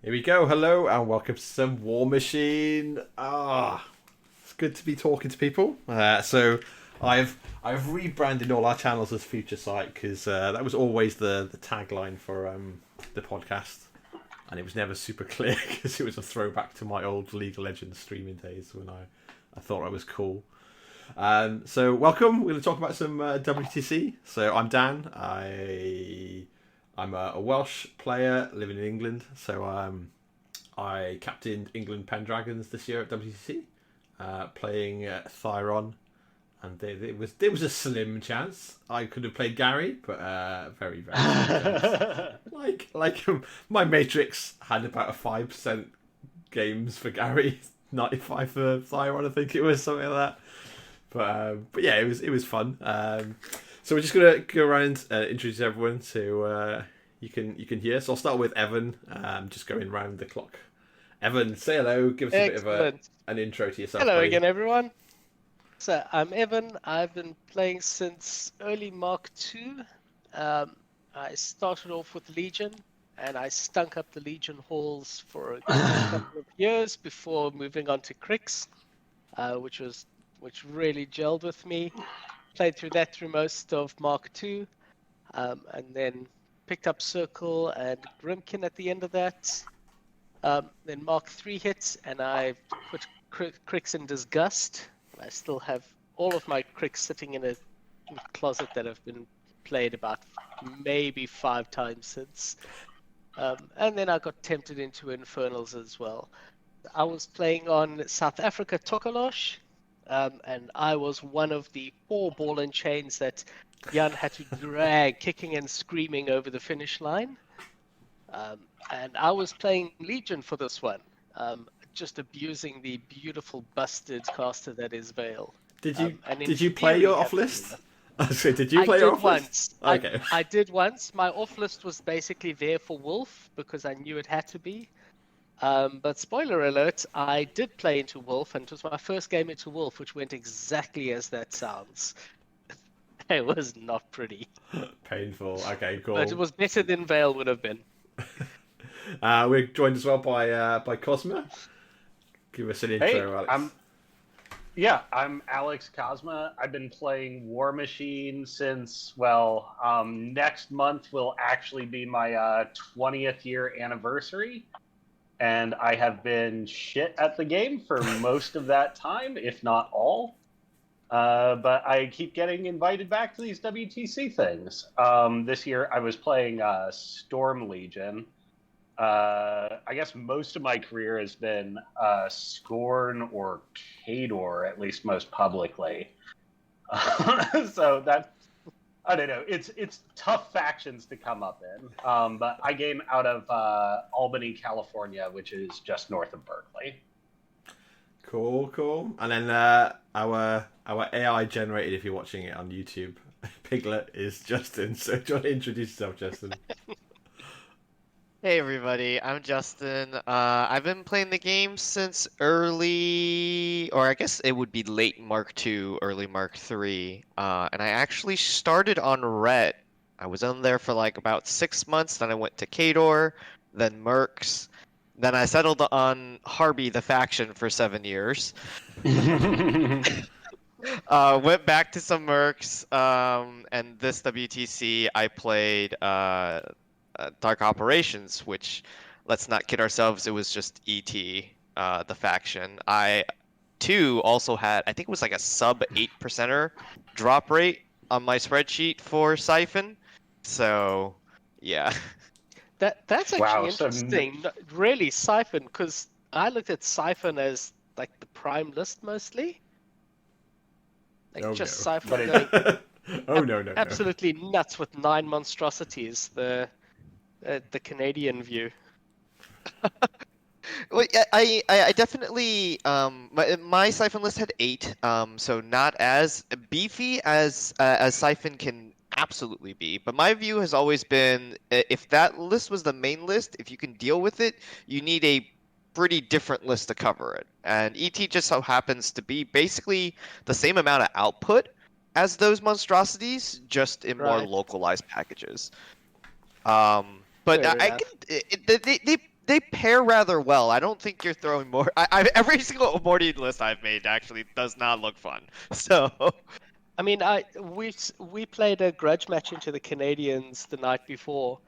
Here we go. Hello and welcome to some Warmachine. It's good to be talking to people. So I've rebranded all our channels as Future Sight because that was always the tagline for the podcast, and it was never super clear because it was a throwback to my old League of Legends streaming days when I thought I was cool. So welcome. We're going to talk about some WTC. So I'm Dan. I'm a Welsh player living in England, so I captained England Pendragons this year at WTC, playing Thyron, and there was a slim chance I could have played Gary, but very very slim chance. My Matrix had about a 5% games for Gary, 95 for Thyron, I think it was, something like that. But yeah, it was fun. So we're just gonna go around and introduce everyone so you can hear. So I'll start with Evan. Just going round the clock. Evan, say hello. Give us a bit of an intro to yourself. Hello again, everyone. So I'm Evan. I've been playing since early Mark II. I started off with Legion, and I stunk up the Legion halls for a couple of years before moving on to Crix, which really gelled with me. Played through that through most of Mark II, and then picked up Circle and Grimkin at the end of that. Then Mark III hit, and I put Crix in Disgust. I still have all of my Crix sitting in a closet that have been played about maybe 5 times since. And then I got tempted into Infernals as well. I was playing on South Africa Tokolosh. And I was one of the 4 ball and chains that Jan had to drag kicking and screaming over the finish line. And I was playing Legion for this one, just abusing the beautiful busted caster that is Vale. Did you play your off list? Did you play your off list? Okay. I did once. My off list was basically there for Wolf because I knew it had to be. But spoiler alert, I did play into Wolf, and it was my first game into Wolf, which went exactly as that sounds. It was not pretty. Painful. Okay, cool. But it was better than Vale would have been. We're joined as well by Kosma. Give us an intro, Alex. I'm Alex Kosma. I've been playing Warmachine since, next month will actually be my 20th year anniversary. And I have been shit at the game for most of that time, if not all. But I keep getting invited back to these WTC things. This year I was playing Storm Legion. I guess most of my career has been Scorn or Khador, at least most publicly. So that, I don't know. It's tough factions to come up in. But I game out of Albany, California, which is just north of Berkeley. Cool. And then our AI generated, if you're watching it on YouTube, Piglet is Justin. So do you want to introduce yourself, Justin? Hey everybody, I'm Justin. I've been playing the game since early, or I guess it would be late Mark II, early Mark III. And I actually started on Ret. I was on there for like about 6 months, then I went to Khador, then Mercs, then I settled on Harby the faction for 7 years. Went back to some Mercs, and this WTC I played Dark Operations, which, let's not kid ourselves, it was just ET, the faction. I, too, also had, I think it was like a sub 8%er drop rate on my spreadsheet for Siphon. So, yeah. That's actually interesting. Really, Siphon, because I looked at Siphon as like the prime list mostly. Siphon going absolutely nuts with 9 monstrosities. The Canadian view. Well, I definitely my Siphon list had 8, so not as beefy as Siphon can absolutely be. But my view has always been, if that list was the main list, if you can deal with it, you need a pretty different list to cover it. And ET just so happens to be basically the same amount of output as those monstrosities, just in more localized packages. But I can, they pair rather well. I don't think you're throwing more. Every single Morty list I've made actually does not look fun. So. I mean, we played a grudge match into the Canadians the night before,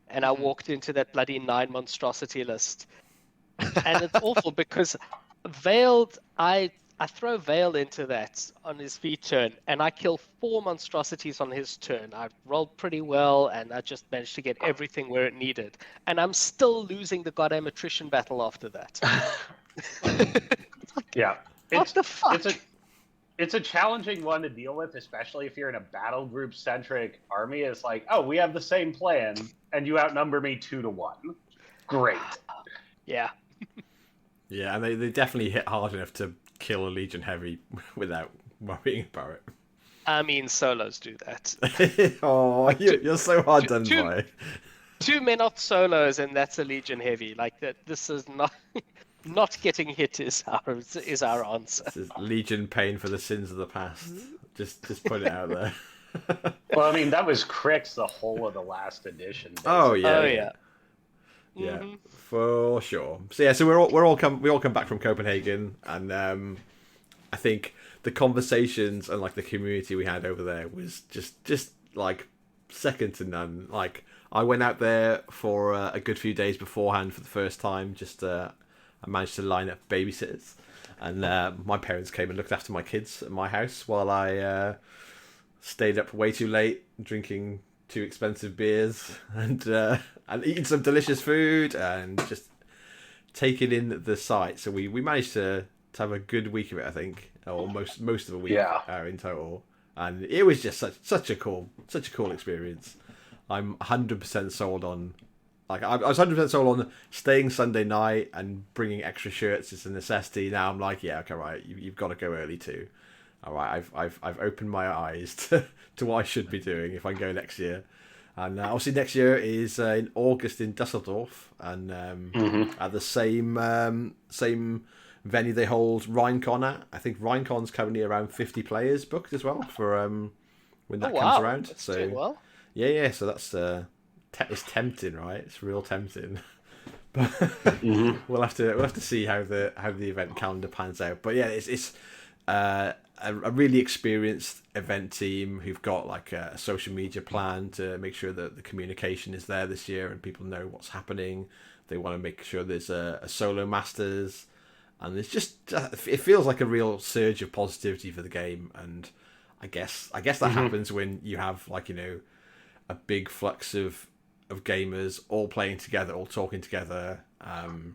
and I walked into that bloody 9 monstrosity list, and it's awful because Veiled, I throw Veil into that on his V turn, and I kill 4 monstrosities on his turn. I rolled pretty well, and I just managed to get everything where it needed, and I'm still losing the goddamn attrition battle after that. Yeah. What the fuck? It's a challenging one to deal with, especially if you're in a battle group centric army. It's like, oh, we have the same plan, and you outnumber me 2-1. Great. Yeah. Yeah, and they definitely hit hard enough to kill a Legion Heavy without worrying about it. I mean, solos do that. Oh, you're so hard done by. 2 Menot solos, and that's a Legion Heavy. Like that. This is not. Not getting hit is our answer. This is Legion paying for the sins of the past. Just put it out there. Well, I mean, that was Crix the whole of the last edition. Basically. Oh yeah. Oh yeah. Yeah, Mm-hmm. for sure. So yeah, so we all come back from Copenhagen, and I think the conversations and like the community we had over there was just like second to none. Like I went out there for a good few days beforehand for the first time. I managed to line up babysitters, and my parents came and looked after my kids at my house while I stayed up way too late drinking too expensive beers and eating some delicious food and just taking in the sight. So we managed to have a good week of it, I think, or most of a week in total. And it was just such a cool experience. I'm 100% sold on. Like I was 100% sold on staying Sunday night and bringing extra shirts as a necessity. Now I'm like, yeah, okay, right, you've got to go early too. All right, I've opened my eyes to what I should be doing if I go next year. And obviously next year is in August in Dusseldorf, and at the same venue they hold Rhinecon at. I think Rhinecon's currently around 50 players booked as well for when that comes around. That's so doing well. yeah, so that's. It's tempting, right? It's real tempting, but we'll have to see how the event calendar pans out. But yeah, it's a really experienced event team who've got like a social media plan to make sure that the communication is there this year and people know what's happening. They want to make sure there's a solo masters, and it's just it feels like a real surge of positivity for the game. And I guess that happens when you have like a big flux of gamers all playing together, all talking together. And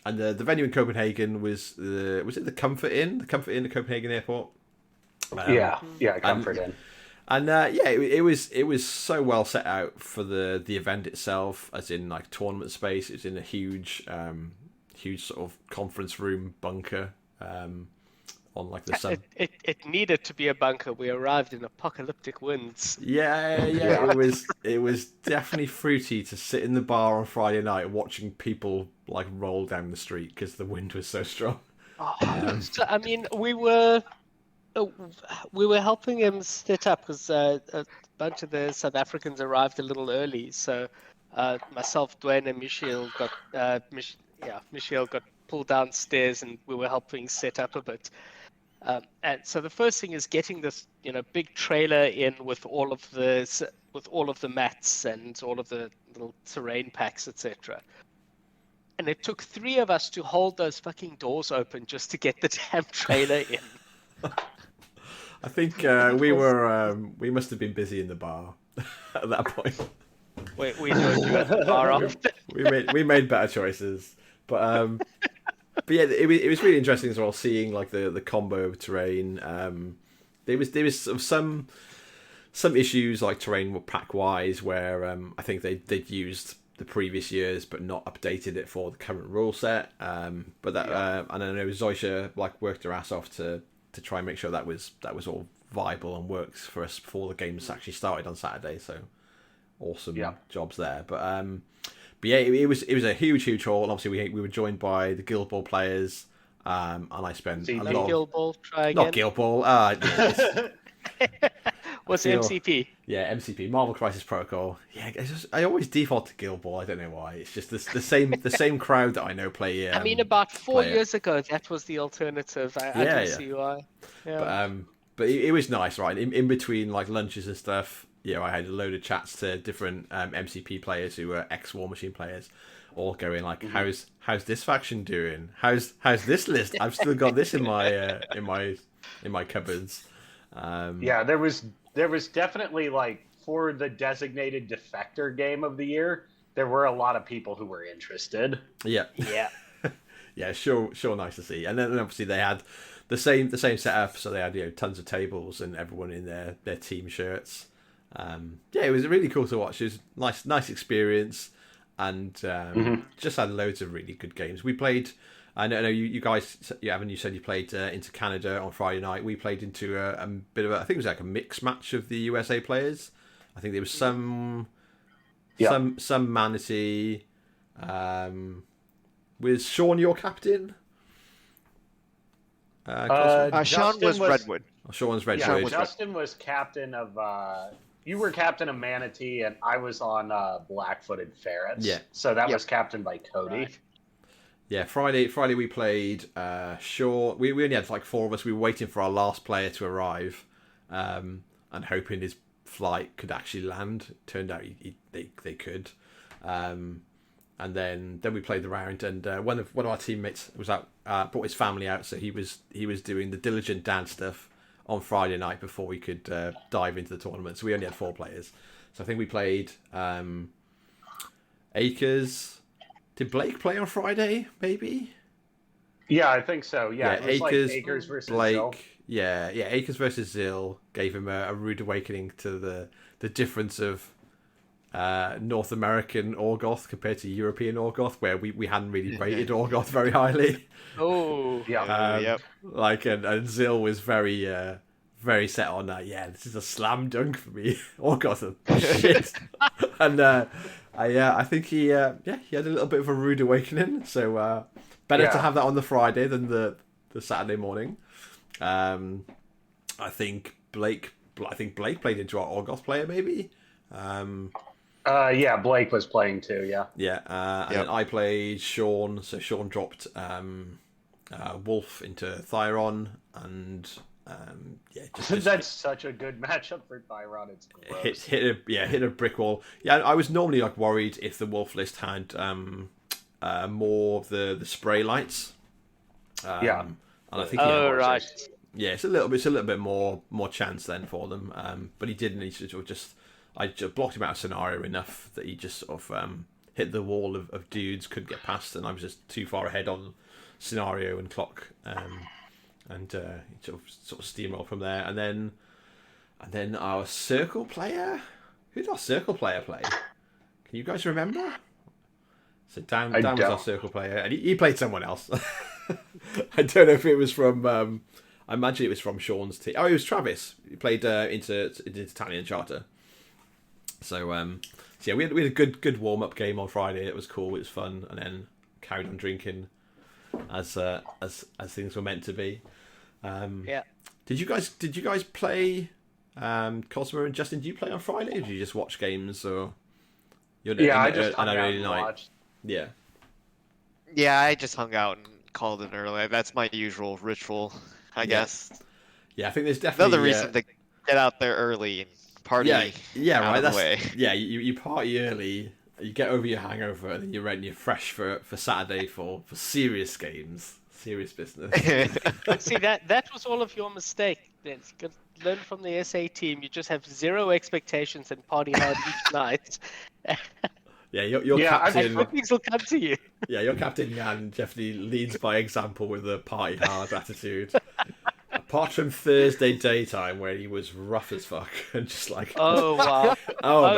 the venue in Copenhagen was it the Comfort Inn? The Comfort Inn at Copenhagen Airport. Comfort Inn. And it was so well set out for the event itself, as in like tournament space. It's in a huge sort of conference room bunker. On like the sun. It needed to be a bunker. We arrived in apocalyptic winds. Yeah. It was definitely fruity to sit in the bar on Friday night watching people like roll down the street because the wind was so strong. So I mean, we were helping him set up because a bunch of the South Africans arrived a little early. So myself, Dwayne, and Michiel got pulled downstairs, and we were helping set up a bit. And so the first thing is getting this, big trailer in with all of the mats and all of the little terrain packs, etc. And it took 3 of us to hold those fucking doors open just to get the damn trailer in. I think we must have been busy in the bar at that point. We joined you at the bar after. we made better choices, but yeah, it was really interesting as well seeing like the combo of terrain. There was sort of some issues like terrain pack wise where I think they'd used the previous years but not updated it for the current rule set. But that and I know Zoisha like worked her ass off to try and make sure that was all viable and works for us before the games actually started on Saturday. So awesome jobs there. But yeah, it was a huge haul, and obviously we were joined by the Guild Ball players, and I spent a lot. Guild Ball, try again. Not Guild Ball. What's feel- MCP? Yeah, MCP, Marvel Crisis Protocol. Yeah, I always default to Guild Ball. I don't know why. It's just the same crowd that I know play. I mean, about 4 play it. years ago, that was the alternative. I Yeah, do yeah. see why. Yeah. But it was nice, right? In between like lunches and stuff, I had a load of chats to different MCP players who were ex Warmachine players, all going like, "How's this faction doing? How's this list? I've still got this in my cupboards." Yeah, there was definitely like for the designated defector game of the year, there were a lot of people who were interested. Yeah, Yeah. yeah, sure, nice to see. And then obviously they had the same setup, so they had tons of tables and everyone in their team shirts. It was really cool to watch. It was nice experience, and just had loads of really good games. We played. I know you guys. Evan, you said you played into Canada on Friday night. We played into a bit of I think it was like a mixed match of the USA players. I think there was some Manatee. Was Sean your captain? Sean was Redwood. Oh, Sean's Redwood. Yeah, Justin was captain of. You were captain of Manatee, and I was on Black-footed Ferrets. Yeah. So that was captained by Cody. Right. Yeah, Friday we played Sean. We only had like 4 of us. We were waiting for our last player to arrive, and hoping his flight could actually land. Turned out they could. And then we played the round, and one of our teammates was out, brought his family out, so he was doing the diligent dad stuff on Friday night before we could dive into the tournament. So we only had 4 players. So I think we played Acres. Did Blake play on Friday? Maybe. Yeah, I think so. Yeah, it was Acres, like Acres versus Blake. Zill. Yeah, Acres versus Zill gave him a rude awakening to the difference of North American Orgoth compared to European Orgoth, where we hadn't really rated Orgoth very highly. Oh. Yeah. Yep. Like and Zill was very set on that. Yeah, this is a slam dunk for me. Orgoth are shit. And I think he had a little bit of a rude awakening. So better to have that on the Friday than the Saturday morning. I think Blake played into our Orgoth player maybe. Yeah, Blake was playing too. Yeah. Yeah, and then I played Sean. So Sean dropped Wolf into Thyron, and just That's such a good matchup for Thyron. It's gross. hit a brick wall. Yeah, I was normally like worried if the Wolf list had more of the spray lights. And I think Right. yeah, it's a little bit more chance then for them. But he didn't. He sort of just. I just blocked him out of scenario enough that he just sort of hit the wall of dudes, couldn't get past, and I was just too far ahead on scenario and clock, and sort of steamrolled from there. And then our circle player, who did our circle player play? Can you guys remember? So Dan was our circle player, and he played someone else. I don't know if it was from. I imagine it was from Sean's team. Oh, it was Travis. He played into Italian Charter. So yeah, we had a good warm up game on Friday. It was cool. It was fun, and then carried on drinking as things were meant to be. Yeah. Did you guys play Kosma and Justin? Did you play on Friday, or did you just watch games? Or I just hung out early and night? watched. Yeah. Yeah, I just hung out and called it early. That's my usual ritual, I guess. Yeah, I think there's definitely Another reason to get out there early and party. Yeah, out right. of the way. Yeah, you party early, you get over your hangover, and then you're ready, you're fresh for Saturday for serious games, serious business. See, that was all of your mistake. Then learn from the SA team. You just have 0 expectations and party hard each night. Yeah, your captain. And things will come to you. Yeah, your captain Jan definitely leads by example with a party hard attitude. Apart from Thursday daytime, where he was rough as fuck and just like. Oh wow!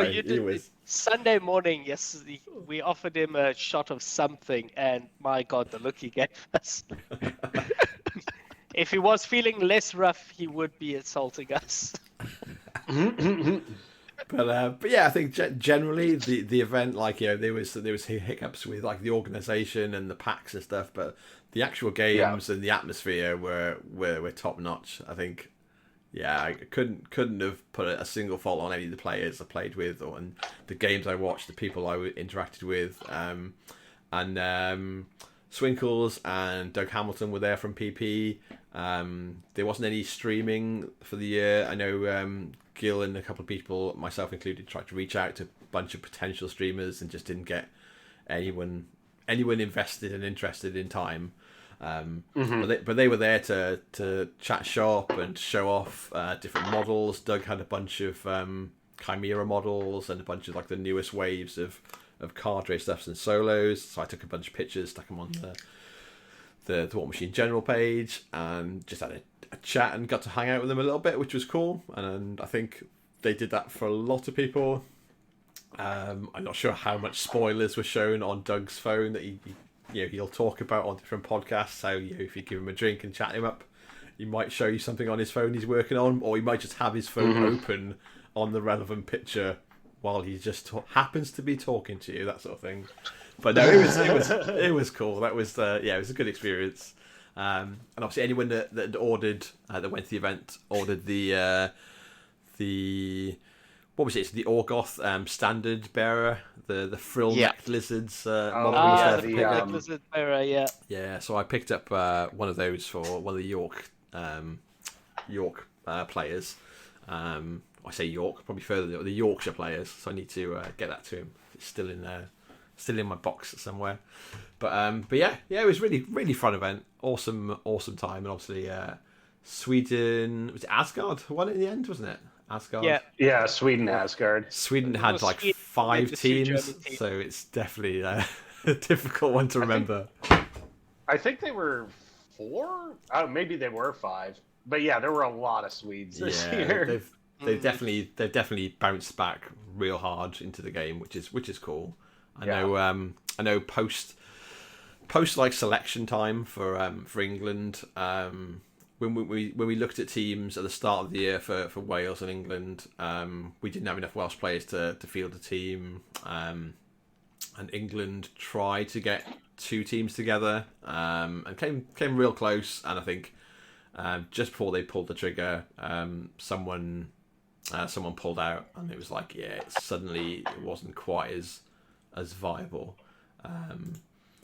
Mate, you did. he was. Sunday morning, yes, we offered him a shot of something, and my God, the look he gave us. If he was feeling less rough, he would be assaulting us. But yeah, I think generally the event, like there was hiccups with like the organisation and the packs and stuff, but the actual games and the atmosphere were top notch. I think yeah, I couldn't have put a single fault on any of the players I played with, or and the games I watched, the people I interacted with, and Swinkles and Doug Hamilton were there from PP. There wasn't any streaming for the year. I know Gil and a couple of people, myself included, tried to reach out to a bunch of potential streamers and just didn't get anyone invested and interested in time. But they were there to chat shop and show off different models. Doug had a bunch of Chimera models and a bunch of like the newest waves of cadre stuffs and solos. So I took a bunch of pictures, stuck them on the Warmachine general page, and just had a chat and got to hang out with them a little bit, which was cool. And I think they did that for a lot of people. I'm not sure how much spoilers were shown on Doug's phone that he'll talk about on different podcasts. How if you give him a drink and chat him up, he might show you something on his phone he's working on, or he might just have his phone open on the relevant picture while he just happens to be talking to you, that sort of thing. But no, it was cool. That was it was a good experience. And obviously anyone that ordered that went to the event ordered the what was it? It's the Orgoth standard bearer, the frill necked lizards. The lizard bearer, yeah. Yeah, so I picked up one of those for one of the York players. I say York, probably further the Yorkshire players. So I need to get that to him. It's still in my box somewhere. But yeah, it was really fun event. Awesome time, and obviously Sweden, was it Asgard won in the end, wasn't it? Asgard. Yeah, Sweden, Asgard. Sweden had like 5 teams, so it's definitely a difficult one to remember. I think they were 4. Oh, maybe they were 5. But yeah, there were a lot of Swedes this year. They've definitely bounced back real hard into the game, which is cool. I know post like selection time for England. When we looked at teams at the start of the year for Wales and England, we didn't have enough Welsh players to field a team, and England tried to get 2 teams together, and came real close. And I think just before they pulled the trigger, someone pulled out, and it was like suddenly it wasn't quite as viable.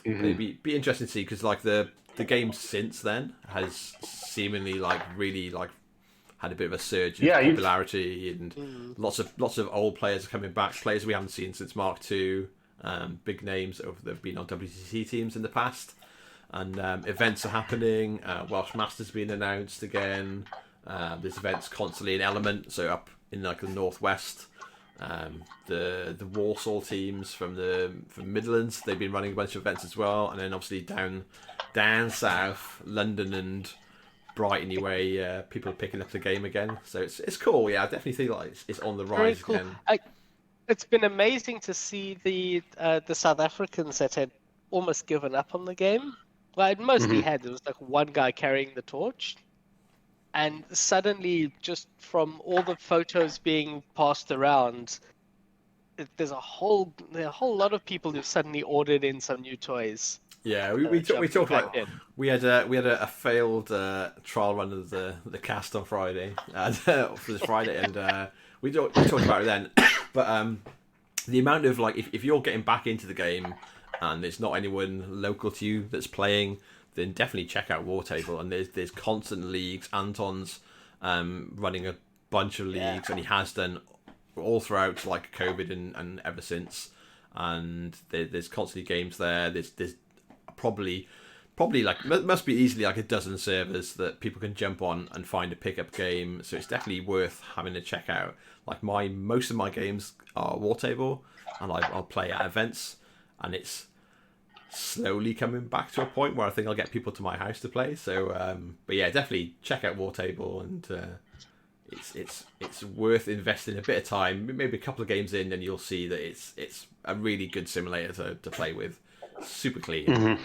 It'd be interesting to see, because like the game since then has seemingly like really like had a bit of a surge in popularity, and lots of old players are coming back, players we haven't seen since Mark II, big names that have been on WTC teams in the past, and events are happening. Welsh Masters being announced again. There's events constantly in Element, so up in like the northwest. The Walsall teams from Midlands, they've been running a bunch of events as well, and then obviously down south, London and Brighton way, people are picking up the game again. So it's cool. Yeah, I definitely think like it's on the rise cool. again. It's been amazing to see the South Africans that had almost given up on the game. Well, it mostly had. There was like one guy carrying the torch. And suddenly, just from all the photos being passed around, there's a whole lot of people who've suddenly ordered in some new toys. Yeah, we talked like we had a failed trial run of the cast on Friday for this Friday, and we talked about it then. But the amount of like if you're getting back into the game and there's not anyone local to you that's playing, then definitely check out Wartable. And there's constant leagues. Anton's running a bunch of leagues, and he has done all throughout like COVID and ever since. And there's constantly games there. There's probably like must be easily like a dozen servers that people can jump on and find a pickup game. So it's definitely worth having to check out. Like most of my games are Wartable, and I'll play at events, and it's slowly coming back to a point where I think I'll get people to my house to play. So, but yeah, definitely check out Wartable, and it's worth investing a bit of time, maybe a couple of games in, and you'll see that it's a really good simulator to play with. Super clean.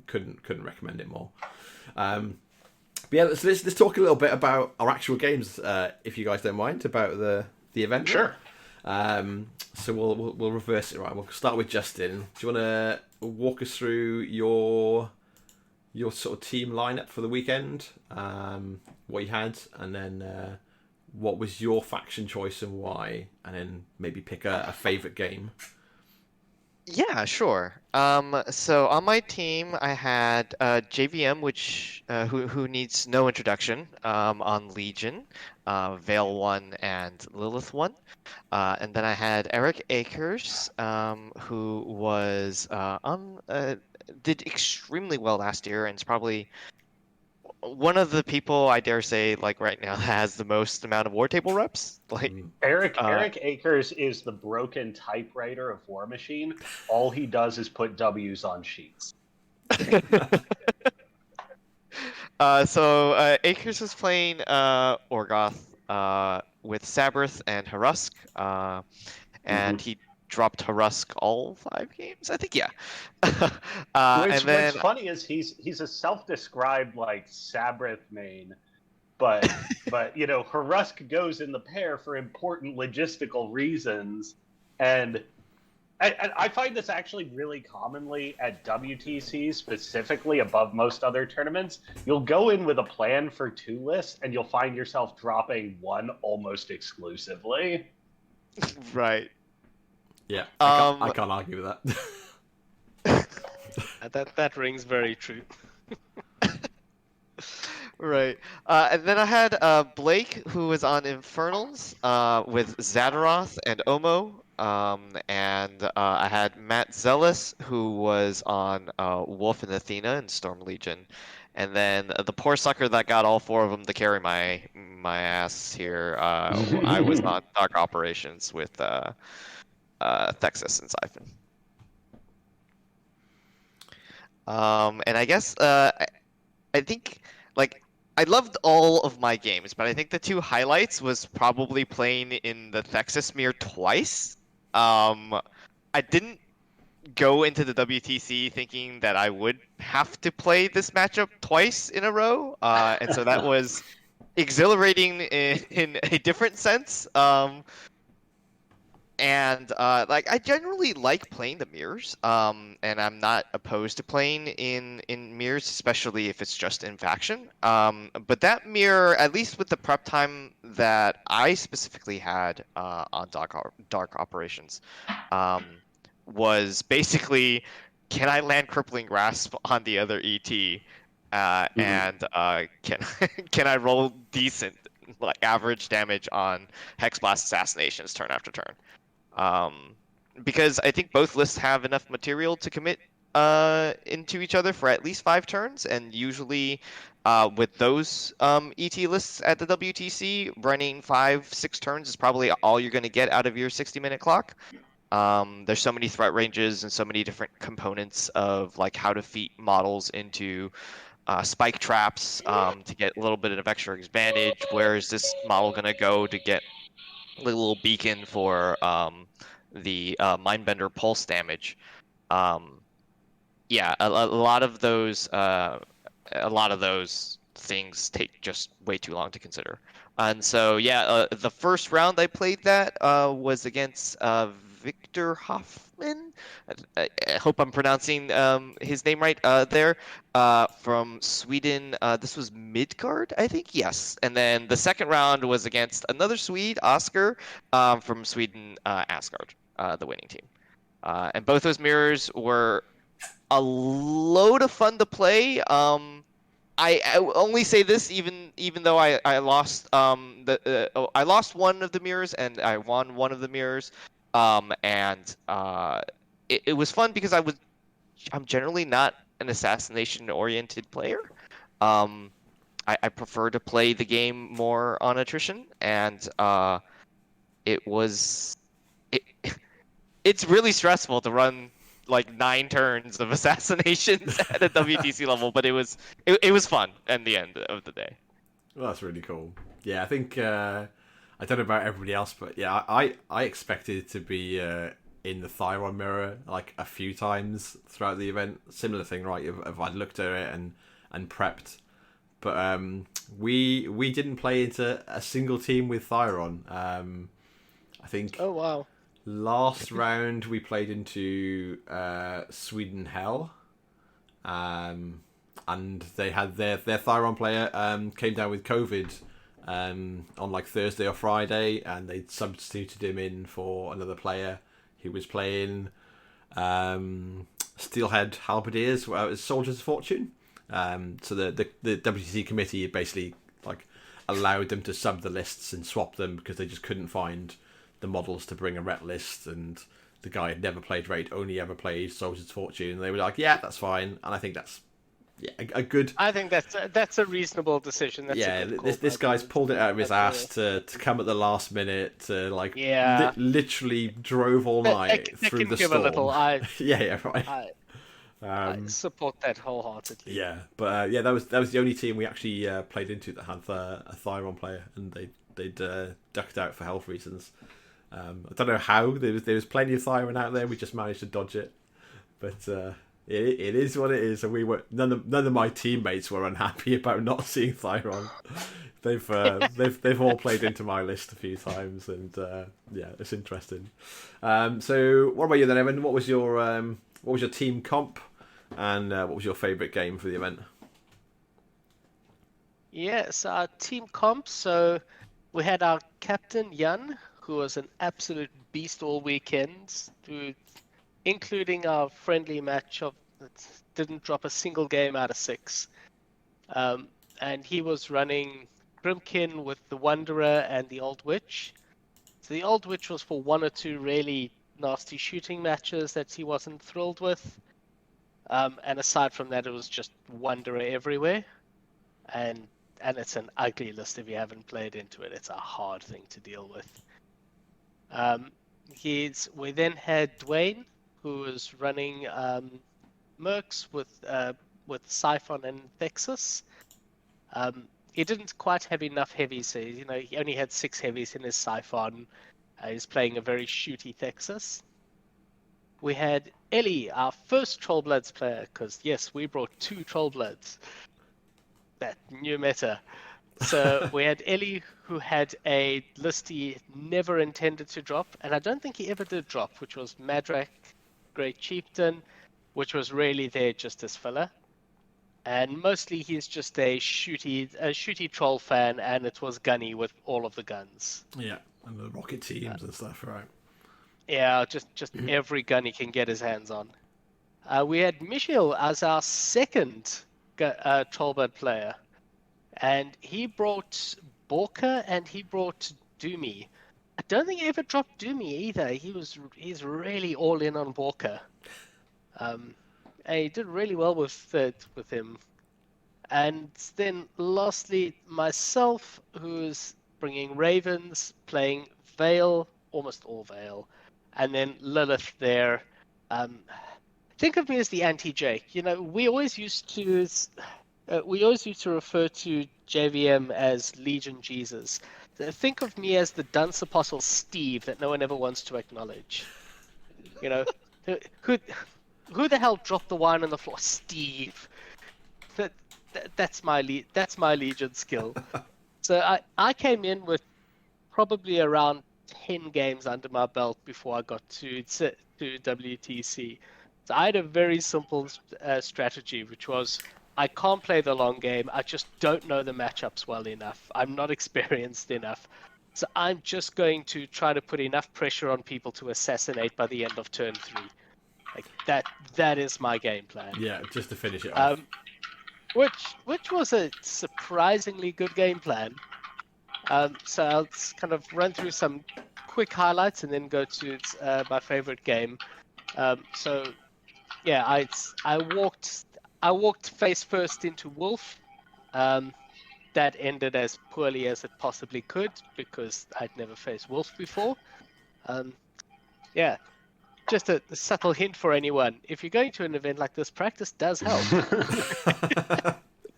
Couldn't recommend it more. But yeah, let's talk a little bit about our actual games, if you guys don't mind, about the event. Sure. So we'll reverse it, right? We'll start with Justin. Do you want to walk us through your sort of team lineup for the weekend, what you had, and then what was your faction choice and why, and then maybe pick a favorite game. Yeah, sure. So on my team, I had JVM, which who needs no introduction, on Legion, Veil 1 and Lilith 1. And then I had Eric Akers, who was did extremely well last year, and is probably one of the people I dare say, like right now, has the most amount of war table reps. Like Eric Akers is the broken typewriter of Warmachine. All he does is put W's on sheets. So Akers was playing Orgoth with Sabrith and Harusk, and he dropped Harusk all 5 games, I think. Yeah. What's funny is he's a self-described like Sabrith main, but Harusk goes in the pair for important logistical reasons, and I find this actually really commonly at WTC, specifically above most other tournaments. You'll go in with a plan for 2 lists, and you'll find yourself dropping 1 almost exclusively. Right. Yeah, I can't argue with that. That rings very true. Right. And then I had Blake, who was on Infernals with Zadaroth and Omo. And I had Matt Zealous, who was on Wolf and Athena and Storm Legion. And then the poor sucker that got all 4 of them to carry my ass here, I was on Dark Operations with Thexus and Siphon. And I guess I think like I loved all of my games, but I think the 2 highlights was probably playing in the Thexus mirror twice. I didn't go into the WTC thinking that I would have to play this matchup twice in a row, and so that was exhilarating in a different sense. And like I generally like playing the mirrors, and I'm not opposed to playing in mirrors, especially if it's just in faction. But that mirror, at least with the prep time that I specifically had on Dark Operations, was basically, can I land Crippling Grasp on the other ET, and can I roll decent, like average damage on Hex Blast Assassinations turn after turn. Because I think both lists have enough material to commit into each other for at least 5 turns, and usually with those ET lists at the WTC, running 5-6 turns is probably all you're going to get out of your 60-minute clock. There's so many threat ranges and so many different components of like how to feed models into spike traps to get a little bit of extra advantage. Where is this model going to go to get a little beacon for the Mindbender pulse damage? Yeah, a lot of those things take just way too long to consider. And so yeah, the first round I played that was against Victor Hoffman. I hope I'm pronouncing his name right there, from Sweden. This was Midgard, I think. Yes. And then the second round was against another Swede, Oscar, from Sweden, Asgard, the winning team. And both those mirrors were a load of fun to play. I only say this even though I lost I lost one of the mirrors and I won one of the mirrors, and it was fun because I'm generally not an assassination oriented player. I prefer to play the game more on attrition, and it's really stressful to run like 9 turns of assassinations at a WTC level, but it was fun at the end of the day. Well, that's really cool. Yeah, I think I don't know about everybody else, but yeah, I expected to be in the Thyron mirror like a few times throughout the event. Similar thing, right? If I'd looked at it and prepped, but we didn't play into a single team with Thyron. I think. Oh wow. Last round we played into Sweden Hell, and they had their Thyron player came down with COVID on like Thursday or Friday, and they substituted him in for another player who was playing Steelhead Halberdiers, Soldiers of Fortune. So the WTC committee basically like allowed them to sub the lists and swap them because they just couldn't find the models to bring a ret list, and the guy had never played Raid, only ever played Soldiers of Fortune, and they were like, yeah, that's fine. And I think that's a good... I think that's a reasonable decision. That's a good call, this guy's pulled it out of his ass to come at the last minute, to like literally drove all night through the storm. Right. I support that wholeheartedly. Yeah, but that was the only team we actually played into that had a Thyron player, and they'd ducked out for health reasons. I don't know how. There was plenty of Thyron out there. We just managed to dodge it, but it is what it is. And we were none of my teammates were unhappy about not seeing Thyron. They've all played into my list a few times, and it's interesting. So what about you then, Evan? What was your team comp, and what was your favourite game for the event? Yes, our team comp. So we had our captain Jan, who was an absolute beast all weekend, including our friendly match that didn't drop a single game out of 6. And he was running Grimkin with the Wanderer and the Old Witch. So the Old Witch was for 1 or 2 really nasty shooting matches that he wasn't thrilled with. And aside from that, it was just Wanderer everywhere. And it's an ugly list if you haven't played into it. It's a hard thing to deal with. We then had Dwayne, who was running Mercs with Siphon and Thexus. He didn't quite have enough heavies, so he only had 6 heavies in his Siphon. He's playing a very shooty Thexus. We had Ellie, our first Trollbloods player, because yes, we brought 2 Trollbloods. That new meta. So we had Ellie, who had a list he never intended to drop, and I don't think he ever did drop, which was Madrak, Great Chieftain, which was really there just as filler. And mostly he's just a shooty troll fan, and it was gunny with all of the guns. Yeah, and the rocket teams and stuff, right? Yeah, just every gun he can get his hands on. We had Michiel as our second Trollbird player, and he brought Borka and he brought Doomy. I don't think he ever dropped Doomy either. He's really all in on Borka. And he did really well with him. And then lastly, myself, who's bringing Ravens, playing Vale, almost all Vale, and then Lilith there. Think of me as the anti-Jake. We always used to refer to JVM as Legion Jesus. Think of me as the dunce apostle Steve that no one ever wants to acknowledge. Who the hell dropped the wine on the floor? Steve. That's my Legion skill. So I came in with probably around 10 games under my belt before I got to WTC. So I had a very simple strategy, which was I can't play the long game. I just don't know the matchups well enough. I'm not experienced enough. So I'm just going to try to put enough pressure on people to assassinate by the end of turn 3. Like that is my game plan. Yeah, just to finish it off. Which was a surprisingly good game plan. So I'll kind of run through some quick highlights and then go to my favorite game. So yeah, I walked face first into Wolf. That ended as poorly as it possibly could because I'd never faced Wolf before. Yeah, just a subtle hint for anyone. If you're going to an event like this, practice does help.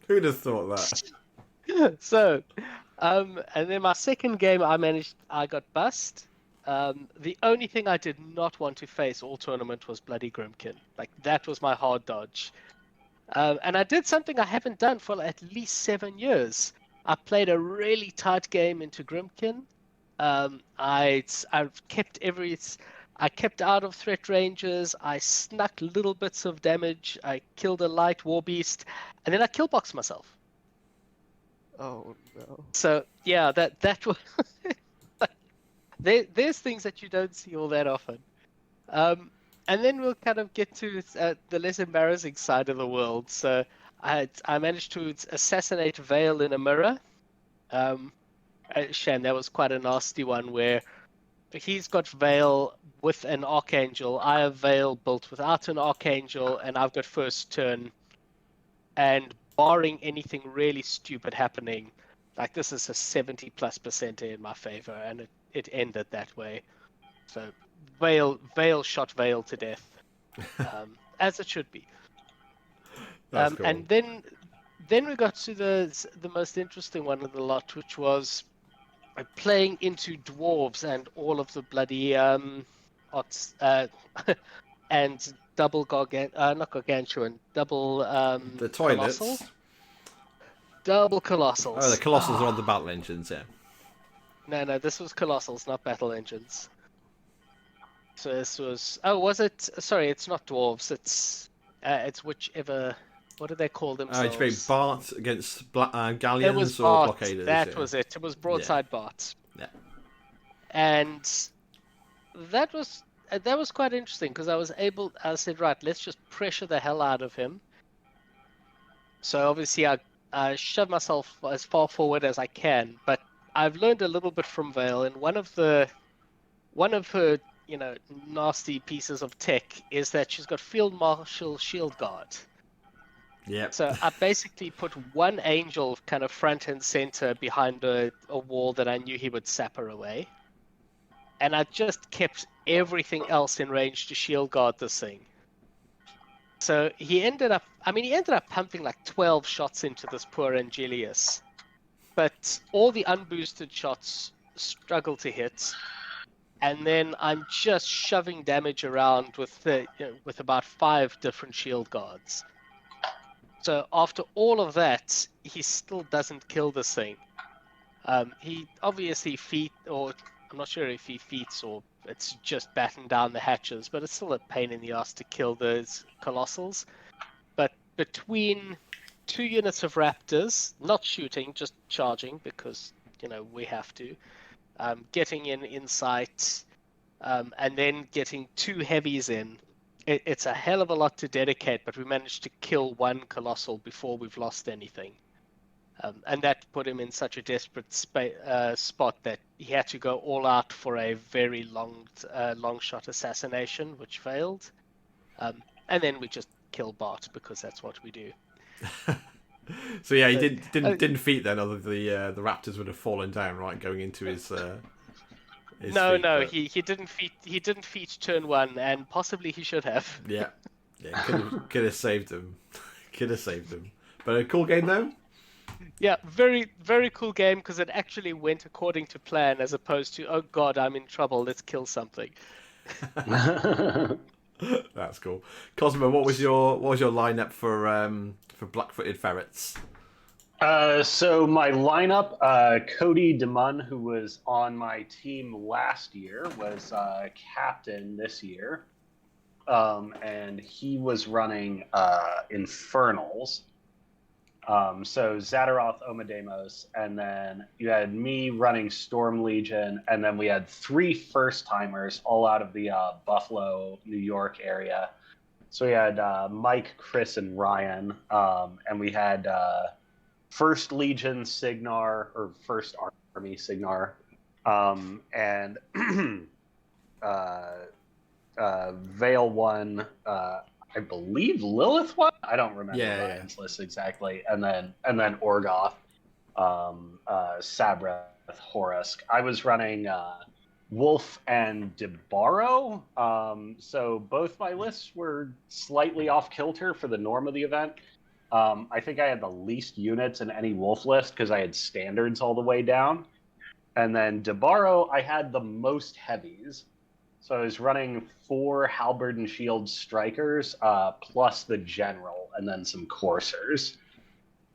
Who'd have thought that? So, and then my second game, I got bust. The only thing I did not want to face all tournament was bloody Grimkin. Like, that was my hard dodge. And I did something I haven't done for at least 7 years. I played a really tight game into Grimkin. I kept out of threat ranges. I snuck little bits of damage. I killed a light war beast, and then I killboxed myself. Oh no. So yeah, that was there's things that you don't see all that often. And then we'll kind of get to the less embarrassing side of the world. So I managed to assassinate Vale in a mirror. Shame, that was quite a nasty one where he's got Vale with an Archangel. I have Vale built without an Archangel, and I've got first turn. And barring anything really stupid happening, like this is a 70+% in my favor, and it ended that way. So Vale shot Vale to death, as it should be. That's cool. And then we got to the most interesting one of the lot, which was playing into dwarves and all of the bloody odds, and double not gargantuan, double The toilets. colossal. Double colossals. Oh, the colossals are on the battle engines, yeah. No, this was colossals, not battle engines. So this was. Oh, was it? Sorry, it's not dwarves. It's whichever. What do they call themselves? It's very Bart against galleons It was or Bart. blockaders. That yeah. was it. It was broadside Bart. Yeah. And that was quite interesting because I said, right, let's just pressure the hell out of him. So obviously I shove myself as far forward as I can, but I've learned a little bit from Vale, and one of her nasty pieces of tech is that she's got Field Marshal Shield Guard. Yep. So I basically put one angel kind of front and center behind a wall that I knew he would sap her away. And I just kept everything else in range to shield guard this thing. So he ended up pumping like 12 shots into this poor Angelius. But all the unboosted shots struggle to hit. And then I'm just shoving damage around with about 5 different shield guards. So after all of that, he still doesn't kill this thing. He obviously I'm not sure if he feats or it's just batten down the hatches, but it's still a pain in the ass to kill those colossals. But between 2 units of raptors, not shooting, just charging because we have to, getting in insight, and then getting 2 heavies in. It's a hell of a lot to dedicate, but we managed to kill 1 colossal before we've lost anything. And that put him in such a desperate spot that he had to go all out for a very long shot assassination, which failed. And then we just kill Bart because that's what we do. So yeah, he didn't defeat then. Other the raptors would have fallen down, right, going into his. No, but... he didn't feat. He didn't feat turn 1, and possibly he should have. Yeah, could have saved him. But a cool game though. Yeah, very, very cool game because it actually went according to plan as opposed to, oh god, I'm in trouble, let's kill something. That's cool. Kosma, what was your lineup for black-footed ferrets? So my lineup, Cody DeMunn, who was on my team last year, was captain this year. And he was running Infernals. So Zadaroth, Omidamos, and then you had me running Storm Legion, and then we had 3 first-timers, all out of the Buffalo, New York area. So we had Mike, Chris, and Ryan, and we had First Legion Signar, or First Army Signar, and Vale 1, I believe Lilith one. I don't remember Ryan's list exactly. And then Orgoth, Sabreth, Horusk. I was running Wolf and Debaro. So both my lists were slightly off kilter for the norm of the event. I think I had the least units in any Wolf list because I had standards all the way down. And then Debaro, I had the most heavies. So I was running 4 Halberd and Shield Strikers, plus the General, and then some Coursers.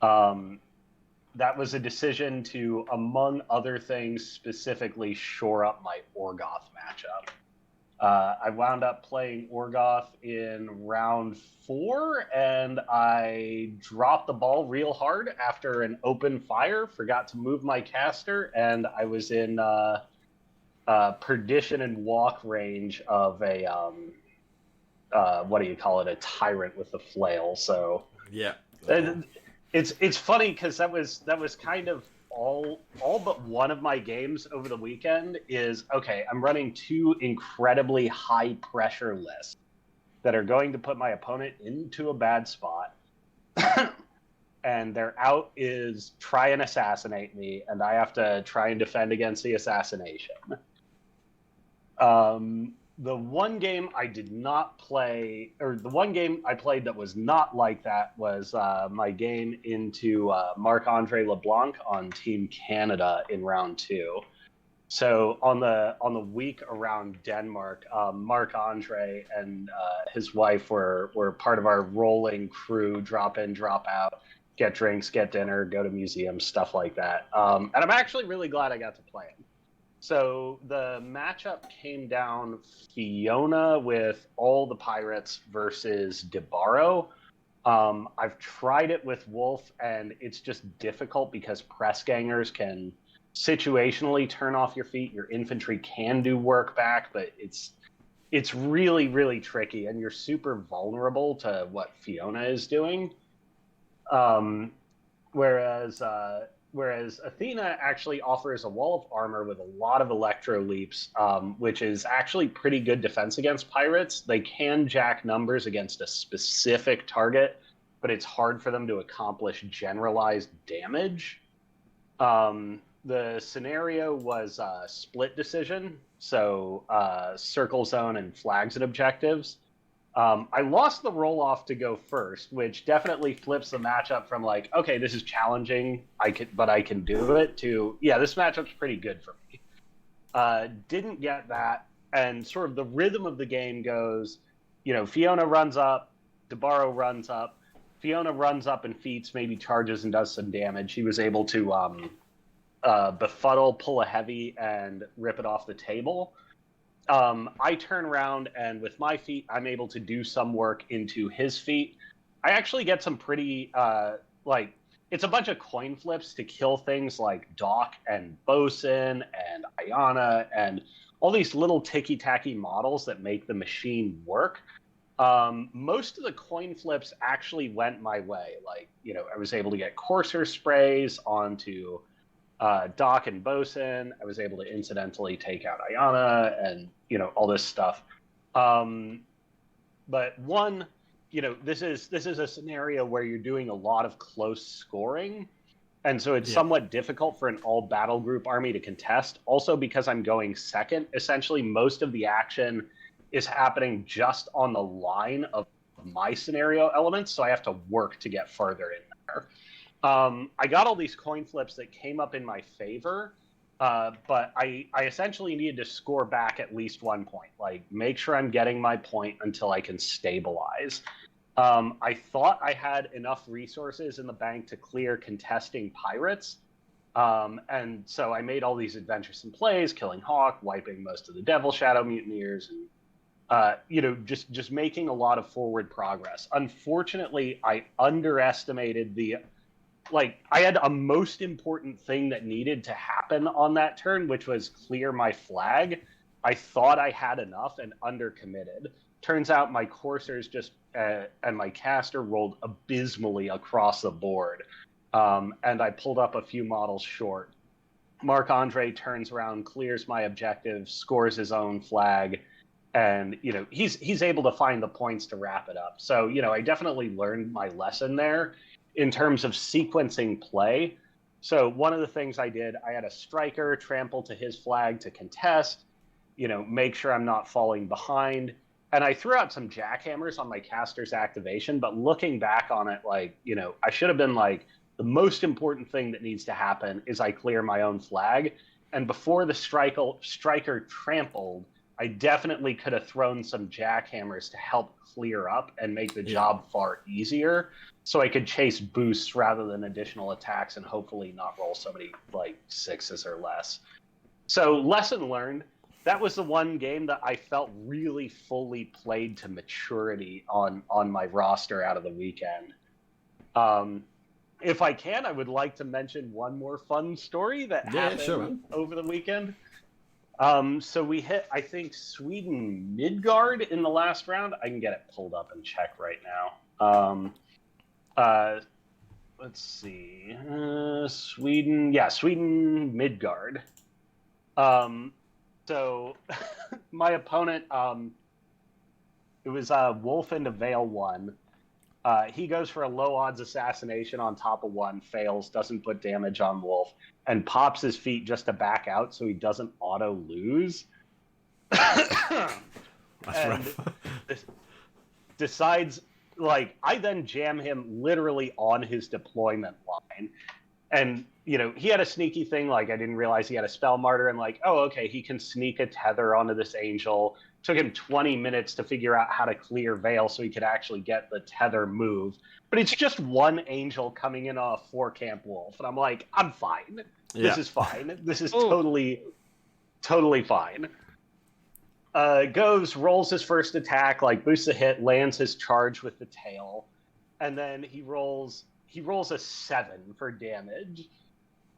That was a decision to, among other things, specifically shore up my Orgoth matchup. I wound up playing Orgoth in round 4, and I dropped the ball real hard after an open fire, forgot to move my caster, and I was in perdition and walk range of a, what do you call it, a tyrant with a flail. So Yeah. it's funny because that was kind of all but one of my games over the weekend is, okay, I'm running 2 incredibly high pressure lists that are going to put my opponent into a bad spot. And their out is try and assassinate me, and I have to try and defend against the assassination. The one game I did not play, or the one game I played that was not like that, was my game into Marc-Andre LeBlanc on Team Canada in round 2. So on the week around Denmark, Marc-Andre and his wife were part of our rolling crew, drop in, drop out, get drinks, get dinner, go to museums, stuff like that. And I'm actually really glad I got to play him. So the matchup came down Fiona with all the pirates versus Debarro. I've tried it with Wolf, and it's just difficult because press gangers can situationally turn off your feet. Your infantry can do work back, but it's really, really tricky, and you're super vulnerable to what Fiona is doing. Whereas Athena actually offers a wall of armor with a lot of electro leaps, which is actually pretty good defense against pirates. They can jack numbers against a specific target, but it's hard for them to accomplish generalized damage. The scenario was split decision, so circle zone and flags and objectives. I lost the roll-off to go first, which definitely flips the matchup from like, okay, this is challenging, but I can do it, to, yeah, this matchup's pretty good for me. Didn't get that, and sort of the rhythm of the game goes, Fiona runs up, Debarro runs up, Fiona runs up and feats, maybe charges and does some damage. He was able to befuddle, pull a heavy, and rip it off the table. I turn around, and with my feet, I'm able to do some work into his feet. I actually get some pretty, it's a bunch of coin flips to kill things like Doc and Bosun and Ayana and all these little ticky-tacky models that make the machine work. Most of the coin flips actually went my way. I was able to get Courser sprays onto Doc and Bosun. I was able to incidentally take out Ayana and, all this stuff. But one, this is a scenario where you're doing a lot of close scoring. And so it's somewhat difficult for an all battle group army to contest. Also, because I'm going second, essentially most of the action is happening just on the line of my scenario elements. So I have to work to get further in there. I got all these coin flips that came up in my favor, but I essentially needed to score back at least 1 point. Make sure I'm getting my point until I can stabilize. I thought I had enough resources in the bank to clear contesting pirates, and so I made all these adventuresome plays, killing Hawk, wiping most of the Devil Shadow Mutineers, and just making a lot of forward progress. Unfortunately, I underestimated I had a most important thing that needed to happen on that turn, which was clear my flag. I thought I had enough and undercommitted. Turns out my coursers and my caster rolled abysmally across the board, and I pulled up a few models short. Marc-Andre turns around, clears my objective, scores his own flag, and he's able to find the points to wrap it up. So I definitely learned my lesson there in terms of sequencing play. So one of the things I did, I had a striker trample to his flag to contest, make sure I'm not falling behind. And I threw out some jackhammers on my caster's activation, but looking back on it, I should have been the most important thing that needs to happen is I clear my own flag. And before the striker trampled, I definitely could have thrown some jackhammers to help clear up and make the job far easier, so I could chase boosts rather than additional attacks and hopefully not roll so many 6s or less. So lesson learned. that was the one game that I felt really fully played to maturity on my roster out of the weekend. If I can, I would like to mention one more fun story that happened over the weekend. So we hit, I think, Sweden Midgard in the last round. I can get it pulled up and check right now. Let's see. Sweden Midgard. So my opponent, it was Wolf into Veil 1. He goes for a low odds assassination on top of 1, fails, doesn't put damage on Wolf, and pops his feet just to back out so he doesn't auto lose. That's rough. Decides, like, I then jam him literally on his deployment line. And, you know, he had a sneaky thing, like, I didn't realize he had a spell martyr, and like, oh, okay, he can sneak a tether onto this angel. Took him 20 minutes to figure out how to clear Veil so he could actually get the tether move. But it's just one angel coming in on a 4-camp Wolf. And I'm like, I'm fine. This is fine. This is totally fine. Rolls his first attack, like boosts a hit, lands his charge with the tail. And then he rolls a 7 for damage.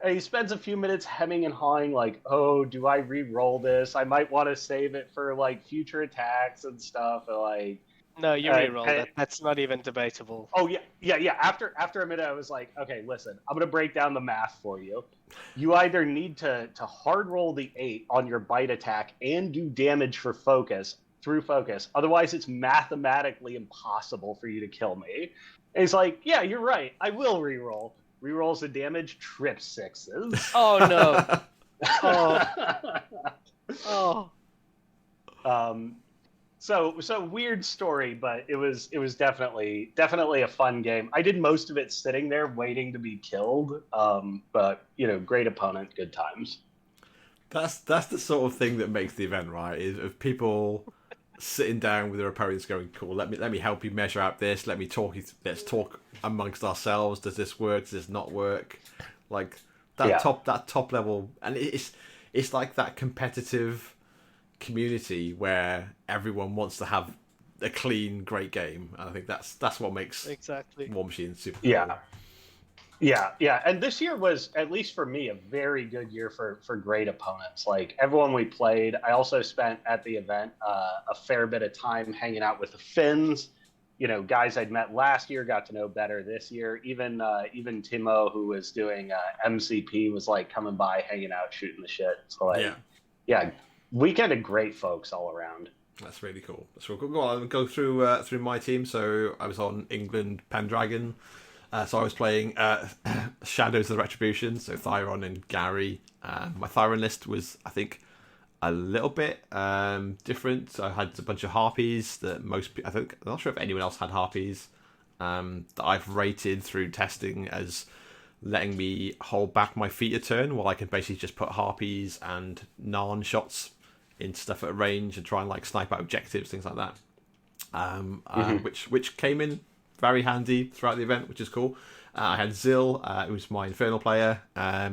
And he spends a few minutes hemming and hawing, like, oh, do I re-roll this? I might want to save it for, like, future attacks and stuff. And, like, no, you re-roll it. That's not even debatable. Oh, yeah. After a minute, I was like, okay, listen, I'm going to break down the math for you. You either need to hard roll the 8 on your bite attack and do damage for focus, through focus. Otherwise, it's mathematically impossible for you to kill me. And he's like, yeah, you're right. I will re-roll. Rerolls the damage, trips 6s. Oh no! So weird story, but it was definitely a fun game. I did most of it sitting there waiting to be killed. But you know, great opponent, good times. That's the sort of thing that makes the event, right? Is of people sitting down with their opponents going, cool, let me help you measure out this, let's talk amongst ourselves, does this work, does this not work, like that top level. And it's like that competitive community where everyone wants to have a clean, great game, and I think that's what makes Warmachine super cool. Yeah, and this year was, at least for me, a very good year for great opponents. Like, everyone we played, I also spent at the event a fair bit of time hanging out with the Finns. You know, guys I'd met last year, got to know better this year. Even Timo, who was doing MCP, was, like, coming by, hanging out, shooting the shit. So, like, yeah, weekend of great folks all around. That's really cool. Go on, I'll go through my team. So I was on England Pendragon. So I was playing Shadows of the Retribution, so Thyron and Gary. My Thyron list was, I think, a little bit different. So I had a bunch of Harpies that I'm not sure if anyone else had Harpies, that I've rated through testing as letting me hold back my feet a turn, while I can basically just put Harpies and Narn shots into stuff at range and try and like snipe out objectives, things like that. Which came in very handy throughout the event, which is cool. I had Zil, who's my Infernal player.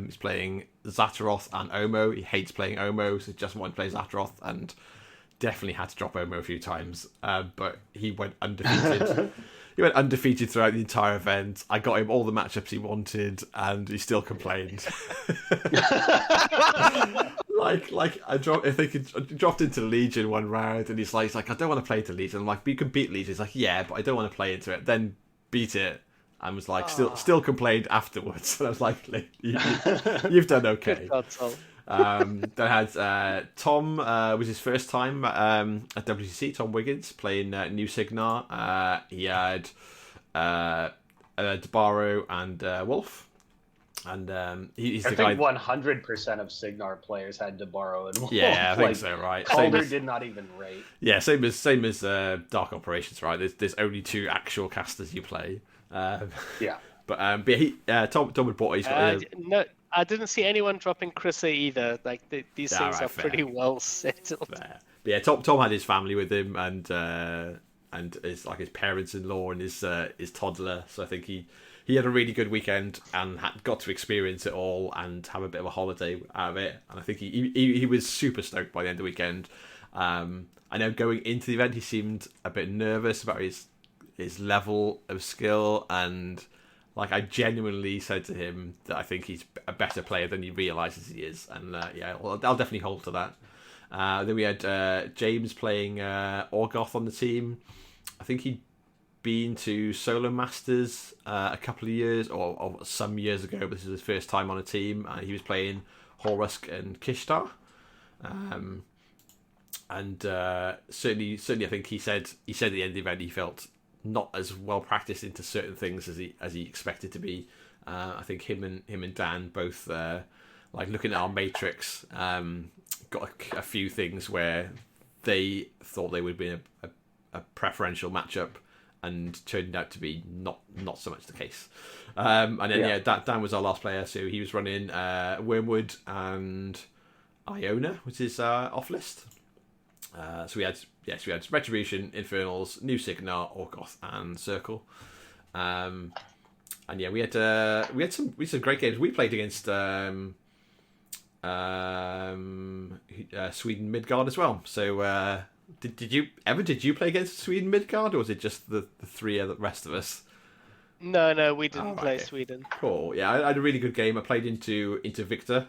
He's playing Zataroth and Omo. He hates playing Omo, so he just wanted to play Zataroth, and definitely had to drop Omo a few times. But he went undefeated. He went undefeated throughout the entire event. I got him all the matchups he wanted, and he still complained. I dropped into Legion one round, and he's like, I don't want to play into Legion. I'm like, but you can beat Legion. He's like, yeah, but I don't want to play into it. Then beat it, and was like, still complained afterwards. And I was like, you've done okay. Then I had Tom, was his first time at WTC. Tom Wiggins playing New Signar. He had Debaro and Wolf. And he's the guy. I think 100% of Signar players had Debaro and Wolf. Yeah, I think so, right? Calder did not even rate. Yeah, same as Dark Operations, right? There's only 2 actual casters you play. Yeah. But Tom had bought his. No, I didn't see anyone dropping Chrissa either. Like these things are fair. Pretty well settled. Fair. But yeah, Tom had his family with him, and his parents-in-law and his toddler. So I think he he had a really good weekend and got to experience it all and have a bit of a holiday out of it. And I think he was super stoked by the end of the weekend. I know going into the event he seemed a bit nervous about his level of skill, and like I genuinely said to him that I think he's a better player than he realizes he is, and I'll definitely hold to that. Then we had James playing Orgoth on the team. I think he'd been to Solo Masters a couple of years or some years ago, but this is his first time on a team, and he was playing Horusk and Kishtar. Certainly, I think he said at the end of the event he felt not as well practiced into certain things as he expected to be. I think him and Dan both like looking at our matrix got a few things where they thought they would be a preferential matchup, and turned out to be not so much the case. And then Dan was our last player, so he was running Wormwood and Iona, which is off list. So we had Retribution, Infernals, New Signar, Orgoth, and Circle. And yeah, we had some great games. We played against Sweden Midgard as well. So did you play against Sweden Midgard, or was it just the three of the rest of us? No, we didn't play Sweden. Cool. Yeah, I had a really good game. I played into Victor,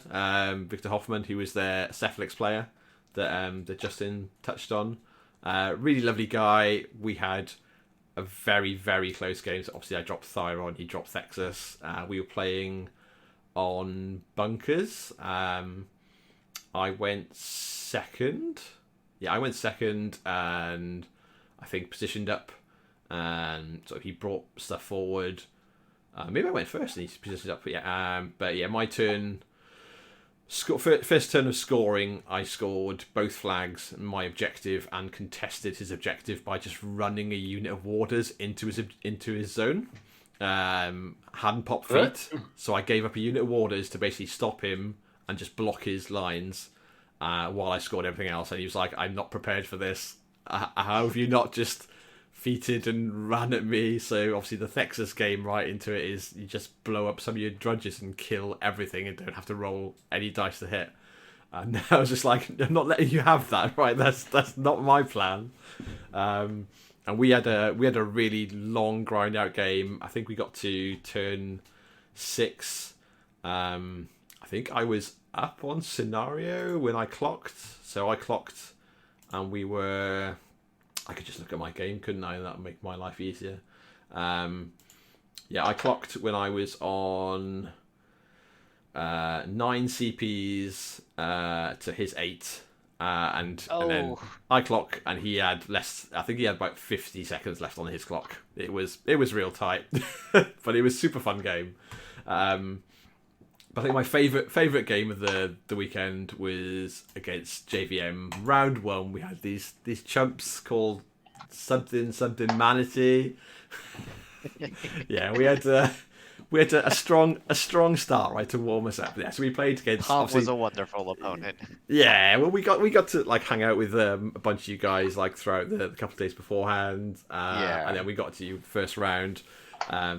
Victor Hoffman, who was their Cephalix player that Justin touched on. Really lovely guy. We had a very, very close game. So obviously I dropped Thyron, he dropped Thexus. We were playing on bunkers. I went second. Yeah, I went second, and I think positioned up, and so he brought stuff forward. Maybe I went first and he positioned up. But yeah, my turn. First turn of scoring, I scored both flags, my objective, and contested his objective by just running a unit of warders into his zone. Hadn't popped feet, so I gave up a unit of warders to basically stop him and just block his lines while I scored everything else. And he was like, "I'm not prepared for this. How have you not just feated and ran at me?" So obviously the Thexus game right into it is you just blow up some of your drudges and kill everything and don't have to roll any dice to hit. And I was just like, I'm not letting you have that, right? That's not my plan. And we had a really long grind out game. I think we got to turn 6. I think I was up on scenario when I clocked. So I clocked, and I could just look at my game, couldn't I? That would make my life easier. I clocked when I was on 9 CPs to his 8. And then I clock, and he had less. I think he had about 50 seconds left on his clock. It was real tight, but it was a super fun game. But I think my favorite game of the weekend was against JVM. Round 1, we had these chumps called something Manatee. Yeah, we had a strong start, right, to warm us up. Yeah, so we played against. Tom was a wonderful opponent. Yeah, well, we got to like hang out with a bunch of you guys like throughout the couple of days beforehand. And then we got to you first round. I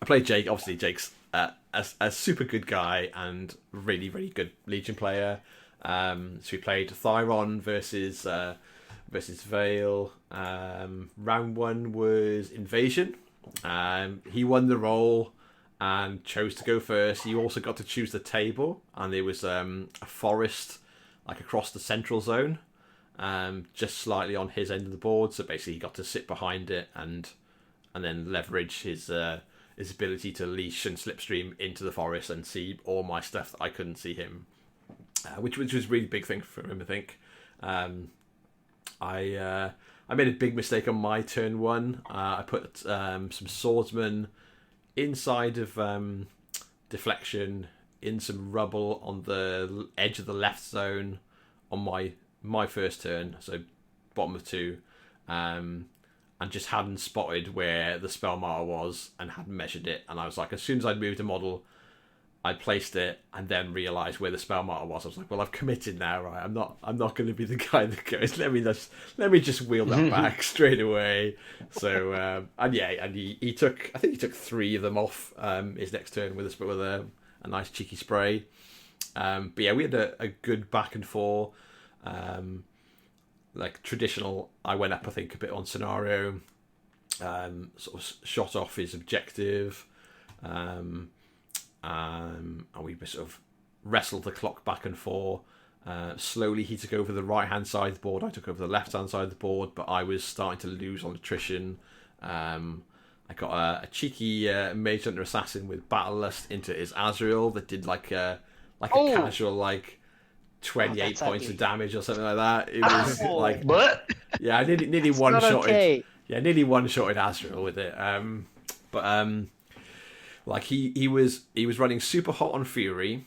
played Jake. Obviously, Jake's a super good guy and really, really good Legion player. So we played Thyron versus Vale. Round 1 was Invasion. He won the roll and chose to go first. He also got to choose the table, and there was a forest like across the central zone, just slightly on his end of the board. So basically, he got to sit behind it and then leverage his ability to leash and slipstream into the forest and see all my stuff that I couldn't see him, which was a really big thing for him, I think. I made a big mistake on my turn 1. I put some swordsmen inside of deflection in some rubble on the edge of the left zone on my first turn, so bottom of 2. And just hadn't spotted where the spell marker was and hadn't measured it. And I was like, as soon as I'd moved a model I placed it and then realised where the spell marker was. I was like, well, I've committed now, right? I'm not going to be the guy that goes. Let me just wheel that back straight away. So and he took, I think he took 3 of them off his next turn with a nice cheeky spray. But yeah, we had a good back and forth. Like traditional, I went up, I think, a bit on scenario, sort of shot off his objective, and we sort of wrestled the clock back and forth. Slowly he took over the right hand side of the board, I took over the left hand side of the board, but I was starting to lose on attrition. I got a cheeky Mage Hunter Assassin with Battle Lust into his Azrael that did like a casual 28 points of damage or something like that. It was What? yeah, I nearly one shotted. Okay. Yeah, nearly one shotted Azrael with it. He was running super hot on Fury,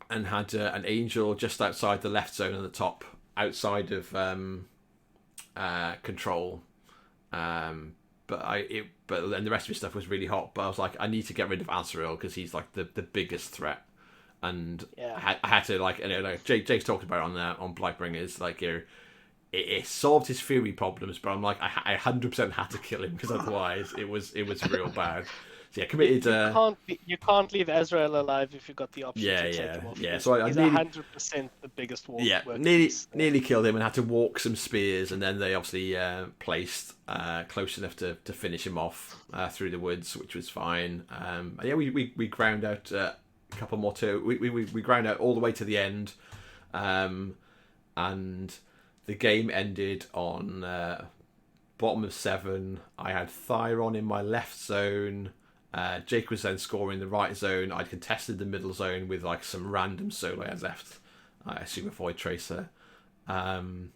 and had an Angel just outside the left zone at the top, outside of control. But then the rest of his stuff was really hot. But I was like, I need to get rid of Azrael because he's like the biggest threat. And I had to Jake's talked about it on Blightbringers, it solved his Fury problems, but I'm like, I 100% had to kill him because otherwise it was real bad. So yeah, committed. You can't leave Azrael alive if you've got the option to take him off. Yeah. So he's 100% the biggest war. Yeah, nearly killed him and had to walk some spears, and then they obviously placed close enough to finish him off through the woods, which was fine. We ground out a couple more too. We ground out all the way to the end, and the game ended on bottom of 7. I had Thyron in my left zone. Jake was then scoring the right zone. I'd contested the middle zone with some random solo I had left. I assume a Void Tracer. And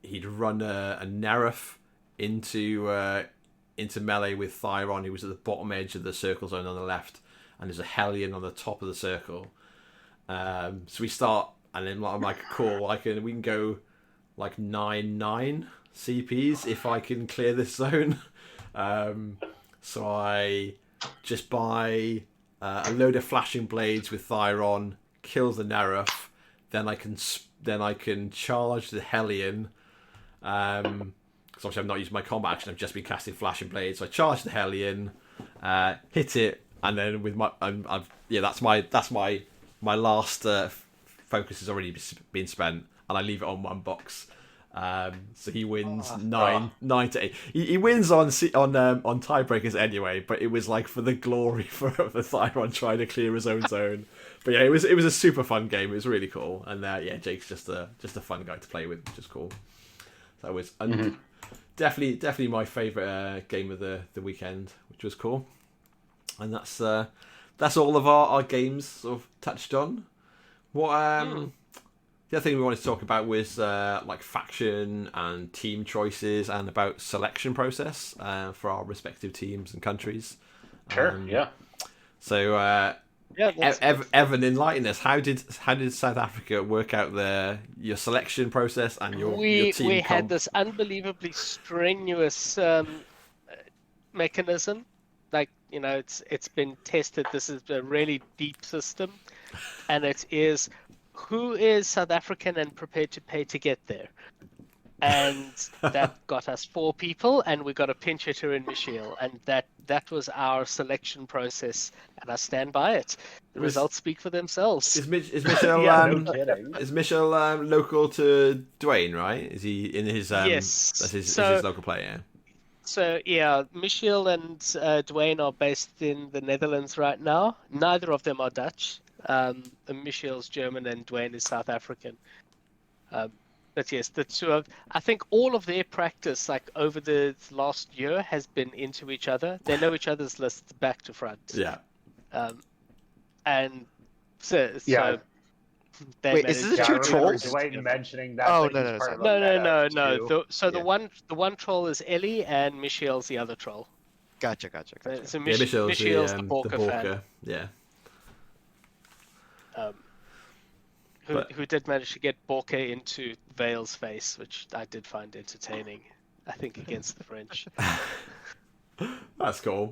he'd run a Nerf into melee with Thyron, who was at the bottom edge of the circle zone on the left, and there's a Hellion on the top of the circle. So we start, and then I'm like, cool, we can go 9/9 CPs if I can clear this zone. So I just buy a load of flashing blades with Thyron, kill the Nerf, then I can charge the Hellion. Because obviously I've not used my combat action, I've just been casting flashing blades. So I charge the Hellion, hit it, and then with my that's my last focus has already been spent, and I leave it on 1 box. So he wins 9-8. He wins on tiebreakers anyway, but it was for the glory for Thyron trying to clear his own zone. But yeah, it was a super fun game. It was really cool, and Jake's just a fun guy to play with, which is cool. So it was definitely my favourite game of the weekend, which was cool. And that's all of our games sort of touched on. The other thing we wanted to talk about was faction and team choices, and about selection process for our respective teams and countries. Sure. Yeah. So Evan, enlighten us. How did South Africa work out your selection process and your team? We had this unbelievably strenuous mechanism. It's been tested. This is a really deep system, and it is who is South African and prepared to pay to get there. And that got us 4 people, and we got a pinch hitter in Michiel, and that was our selection process, and I stand by it. The results speak for themselves. Is Michiel is Michiel local to Dwayne, right? Is he in his yes? That's his local player. Yeah. So yeah, Michiel and Dwayne are based in the Netherlands right now. Neither of them are Dutch. Michiel's German and Dwayne is South African. But yes, the two of, I think all of their practice, over the last year, has been into each other. They know each other's lists back to front. Yeah. And so yeah. Wait, is this 2 trolls? Dwayne mentioning that. Oh, no. No. The one troll is Ellie, and Michiel's the other troll. Gotcha. So Michiel's the Borka fan. Yeah. Who did manage to get Borka into Vale's face, which I did find entertaining. I think against the French. That's cool.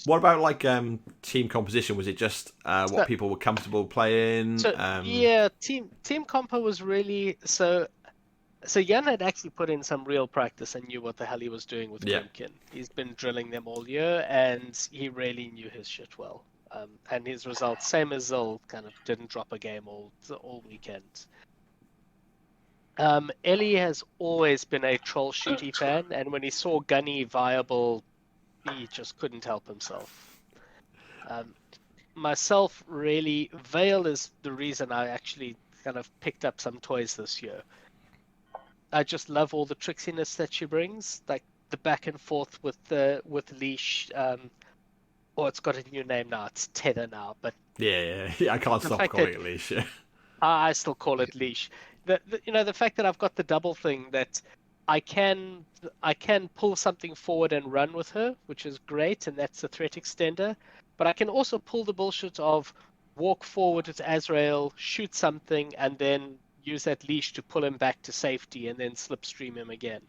What about like team composition? Was it just what people were comfortable playing? Yeah, team compo was really so. So Jan had actually put in some real practice and knew what the hell he was doing with Grimkin. He's been drilling them all year, and he really knew his shit well. And his results, same as Zil, kind of didn't drop a game all weekend. Ellie has always been a troll shooty fan, and when he saw Gunny viable, he just couldn't help himself. Myself, really, Vale is the reason I actually kind of picked up some toys this year. I just love all the tricksiness that she brings, like the back and forth with leash. It's got a new name now. It's tether now, but yeah, I can't stop calling it leash. I still call it leash. The fact that I've got the double thing, that I can pull something forward and run with her, which is great, and that's the threat extender. But I can also pull the bullshit of walk forward with Azrael, shoot something, and then use that leash to pull him back to safety and then slipstream him again.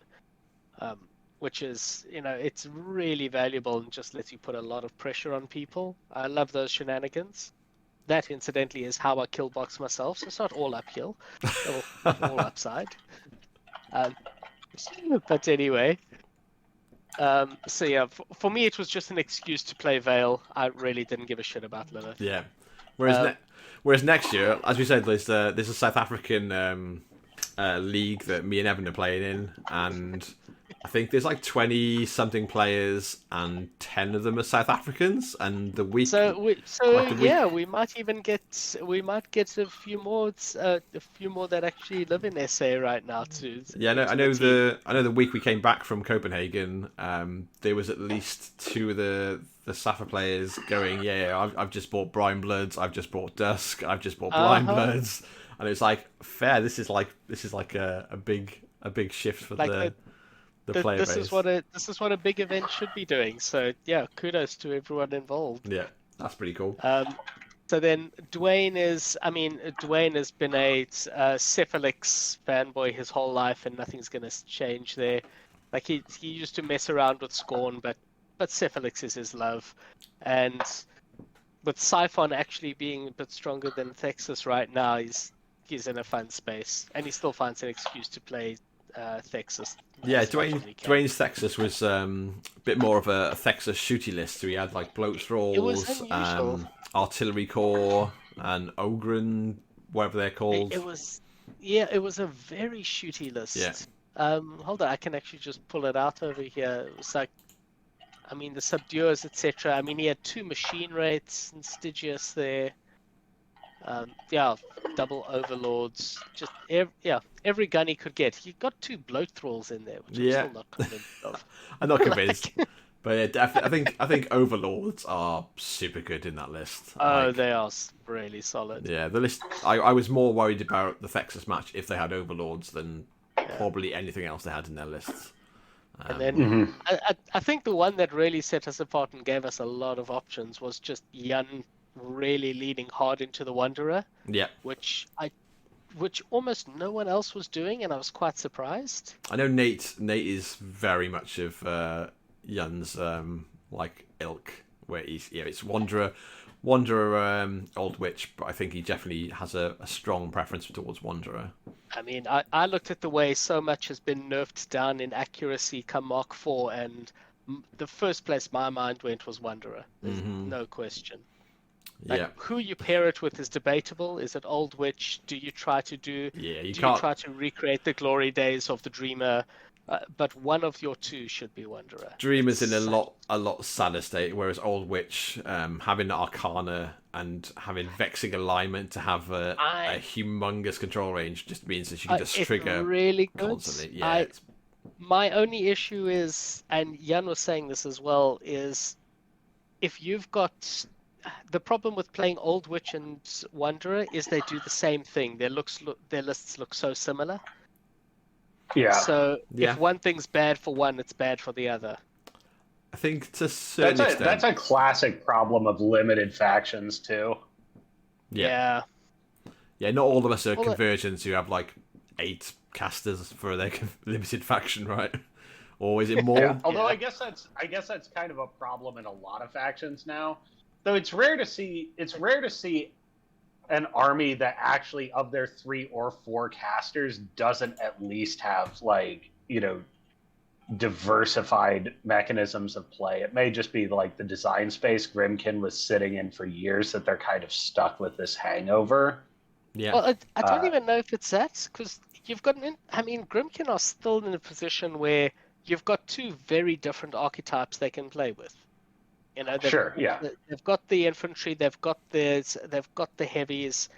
Which is, it's really valuable and just lets you put a lot of pressure on people. I love those shenanigans. That, incidentally, is how I kill box myself, so it's not all uphill, all upside. But anyway, so yeah, for me it was just an excuse to play Vale. I really didn't give a shit about Lilith. Yeah. Whereas next year, as we said, there's a South African league that me and Evan are playing in, and I think there's like 20-something players, and 10 of them are South Africans. And the week, we might even get a few more that actually live in SA right now too. Yeah, I know the week we came back from Copenhagen, there was at least 2 of the Safa players going, I've just bought Brine Bloods, I've just bought Dusk, I've just bought Blind Bloods, and it's like fair. This is like a big shift for the player base. This is what a big event should be doing. So yeah, kudos to everyone involved. Yeah, that's pretty cool. So then Dwayne has been a Cephalix fanboy his whole life, and nothing's going to change there. Like he used to mess around with Scorn, but Cephalix is his love. And with Siphon actually being a bit stronger than Thexus right now, he's in a fun space, and he still finds an excuse to play Thexus. Yeah, Dwayne's Thexus was a bit more of a Thexus shooty list. So he had like bloat thralls, artillery core, and Ogren, whatever they're called. It was a very shooty list. Yeah. Hold on, I can actually just pull it out over here. It was like, the Subduers, etc. He had 2 machine rates and Stygius there. Double Overlords. Just every gun he could get. He got 2 bloat thralls in there, which I'm still not convinced of. I'm not convinced. But yeah, definitely, I think Overlords are super good in that list. Oh, they are really solid. Yeah, the list. I was more worried about the Thexus match if they had Overlords than probably anything else they had in their lists. And then I think the one that really set us apart and gave us a lot of options was just Jan really leading hard into the Wanderer. Yeah. Which almost no one else was doing, and I was quite surprised. I know Nate is very much of Jan's ilk, where it's Wanderer, Old Witch, but I think he definitely has a strong preference towards Wanderer. I looked at the way so much has been nerfed down in accuracy come Mark 4, and the first place my mind went was Wanderer. There's no question. Who you pair it with is debatable. Is it Old Witch? Do you try to do? You try to recreate the glory days of the Dreamer? But one of your 2 should be Wanderer. Dreamer's in a lot sadder state, whereas Old Witch, having Arcana and having Vexing Alignment to have a humongous control range just means that you can just trigger really constantly. My only issue is, and Jan was saying this as well, is if you've got... The problem with playing Old Witch and Wanderer is they do the same thing. Their lists look so similar. Yeah. So if one thing's bad for one, it's bad for the other. I think to a certain extent. That's a classic problem of limited factions too. Yeah, not all of us are conversions who have like 8 casters for their limited faction, right? or is it more? Yeah. Although I guess that's kind of a problem in a lot of factions now. Though it's rare to see an army that actually, of their 3 or 4 casters, doesn't at least have, like, you know, diversified mechanisms of play. It may just be like the design space Grimkin was sitting in for years that they're kind of stuck with this hangover. Yeah. Well, I don't even know if it's that, because you've got Grimkin are still in a position where you've got 2 very different archetypes they can play with. You know, they've got the infantry, they've got the heavies.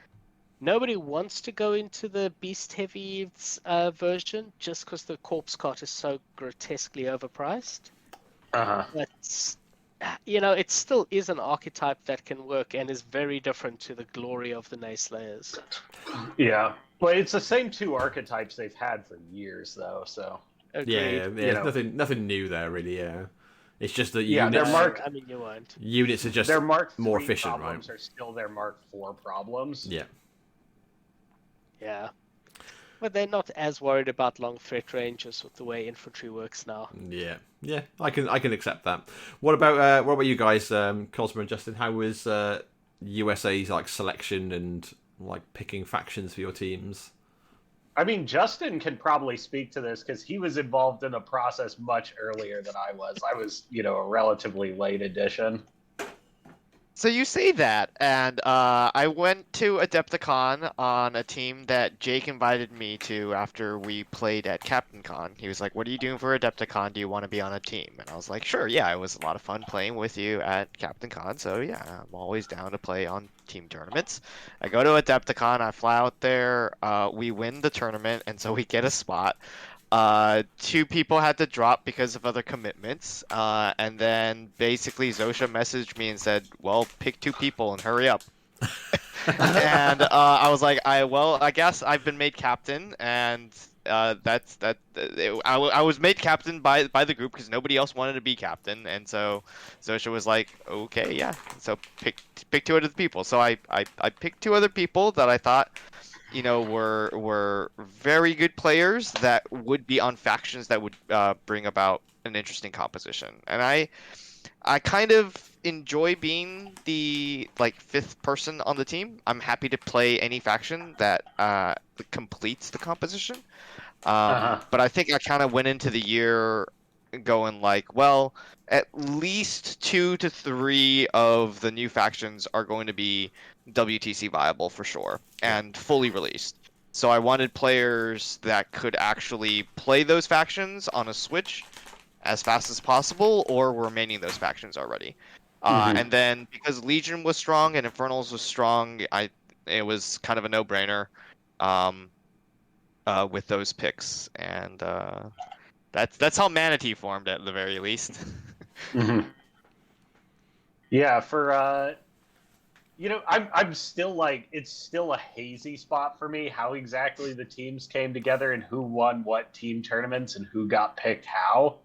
Nobody wants to go into the beast heavies version just because the corpse cart is so grotesquely overpriced. But you know, it still is an archetype that can work and is very different to the glory of the Nayslayers. Yeah, but it's the same 2 archetypes they've had for years, though. So yeah, you know. nothing new there, really. Yeah, it's just that Yeah, units, you won't. units are just their Mark more III efficient, problems right? are still their Mark IV problems. Yeah. Yeah. But they're not as worried about long threat ranges with the way infantry works now. Yeah, I can accept that. What about you guys, Kosma and Justin? How was USA's like selection and like picking factions for your teams? I mean, Justin can probably speak to this because he was involved in the process much earlier than I was. I was, you know, a relatively late addition. So you say that, and I went to Adepticon on a team that Jake invited me to after we played at Captain Con. He was like, "What are you doing for Adepticon? Do you want to be on a team?" And I was like, "Sure, yeah, it was a lot of fun playing with you at Captain Con, so yeah, I'm always down to play on team tournaments." I go to Adepticon, I fly out there, we win the tournament, and so we get a spot. 2 people had to drop because of other commitments, and then basically Zosha messaged me and said, "Well, pick 2 people and hurry up." And I was like, I guess I've been made captain, and that's that. I was made captain by the group because nobody else wanted to be captain, and so Zosha was like, "Okay, yeah, so pick 2 other people." So I picked 2 other people that I thought, you know, were very good players that would be on factions that would bring about an interesting composition. And I kind of enjoy being the like 5th person on the team. I'm happy to play any faction that completes the composition. But I think I kind of went into the year going like, well, at least 2 to 3 of the new factions are going to be WTC viable for sure and fully released. So I wanted players that could actually play those factions on a Switch as fast as possible, or were maining those factions already. And then because Legion was strong and Infernals was strong, it was kind of a no-brainer with those picks, and that's how Manatee formed at the very least. Yeah, for you know, I'm still like, it's still a hazy spot for me how exactly the teams came together and who won what team tournaments and who got picked how.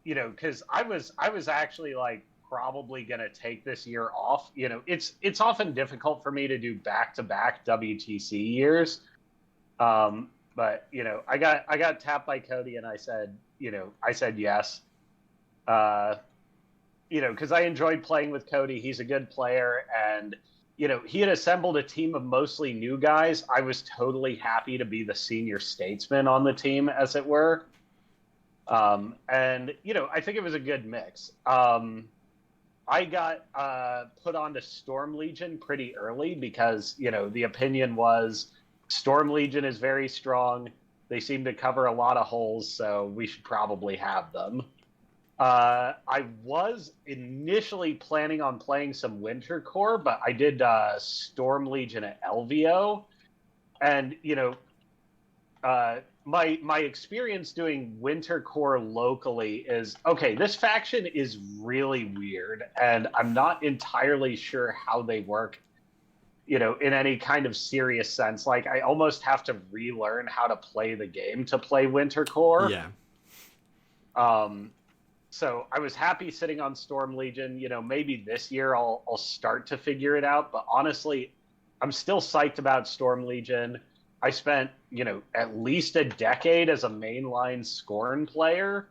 You know, because I was actually like probably gonna take this year off. You know, it's often difficult for me to do back-to-back WTC years. But you know, I got tapped by Cody and I said yes. You know, because I enjoyed playing with Cody. He's a good player, and you know, he had assembled a team of mostly new guys. I was totally happy to be the senior statesman on the team, as it were. And you know, I think it was a good mix. I got put onto Storm Legion pretty early because, you know, the opinion was Storm Legion is very strong. They seem to cover a lot of holes, so we should probably have them. I was initially planning on playing some Winter Corps, but I did Storm Legion at LVO, and you know, my experience doing Winter Corps locally is okay. This faction is really weird, and I'm not entirely sure how they work, you know, in any kind of serious sense. Like, I almost have to relearn how to play the game to play Winter Corps. Yeah. So I was happy sitting on Storm Legion. You know, maybe this year I'll start to figure it out. But honestly, I'm still psyched about Storm Legion. I spent, at least a decade as a mainline Scorn player.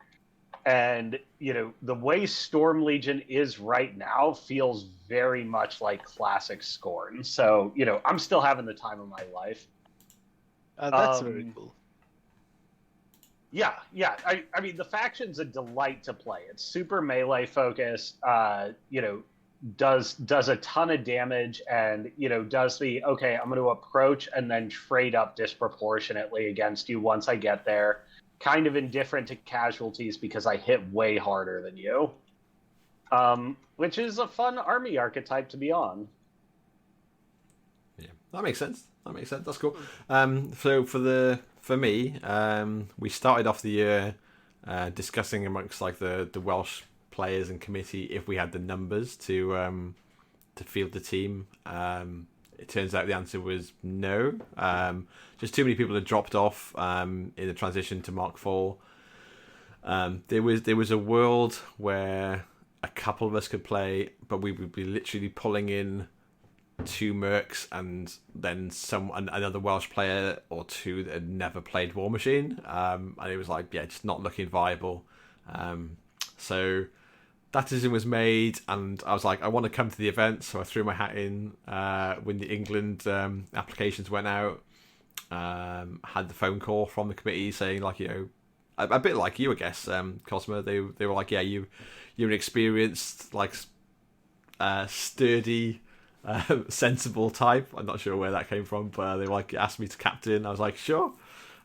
And, the way Storm Legion is right now feels very much like classic Scorn. So, I'm still having the time of my life. That's very cool. Yeah. I mean, the faction's a delight to play. It's super melee focused, does a ton of damage and, does the, okay, I'm going to approach and then trade up disproportionately against you once I get there. Kind of indifferent to casualties because I hit way harder than you. Which is a fun army archetype to be on. Yeah, that makes sense. That's cool. So for me, we started off the year discussing amongst like the Welsh players and committee if we had the numbers to field the team. It turns out the answer was no. Just too many people had dropped off in the transition to Mark IV. There was a world where a couple of us could play, but we would be literally pulling in 2 mercs and then another Welsh player or 2 that had never played Warmachine. And it was like, just not looking viable. So that decision was made, and I was like, I want to come to the event, so I threw my hat in when the England applications went out. Had the phone call from the committee saying, like, a bit like you, I guess, Kosma. They were like, you're an experienced, like, sturdy, sensible type. I'm not sure where that came from, but they like asked me to captain. I was like, sure.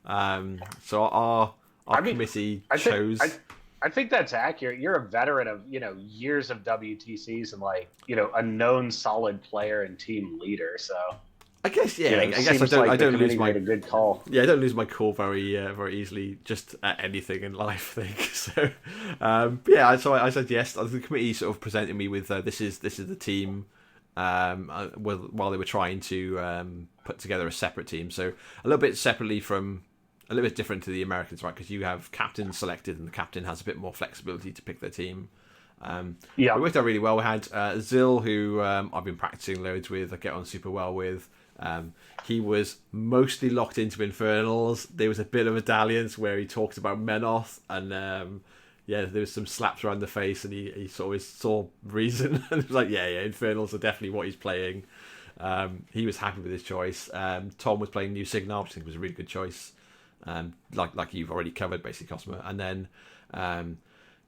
So our committee chose. I think that's accurate. You're a veteran of, years of WTCs and like, a known solid player and team leader. So I guess, yeah. I guess I don't lose my a good call. Yeah, I don't lose my cool very easily just at anything in life, I think. So, so I said yes. The committee sort of presented me with this is the team. While they were trying to put together a separate team, so a little bit different to the Americans, right? Because you have captains selected, and the captain has a bit more flexibility to pick their team. It worked out really well. We had Zil, who I've been practicing loads with. I get on super well with. He was mostly locked into Infernals. There was a bit of a dalliance where he talked about Menoth, and there was some slaps around the face, and he sort of saw reason, and it was like, Infernals are definitely what he's playing. He was happy with his choice. Tom was playing New Signal, which I think was a really good choice. Like you've already covered, basically, Cosmo. And then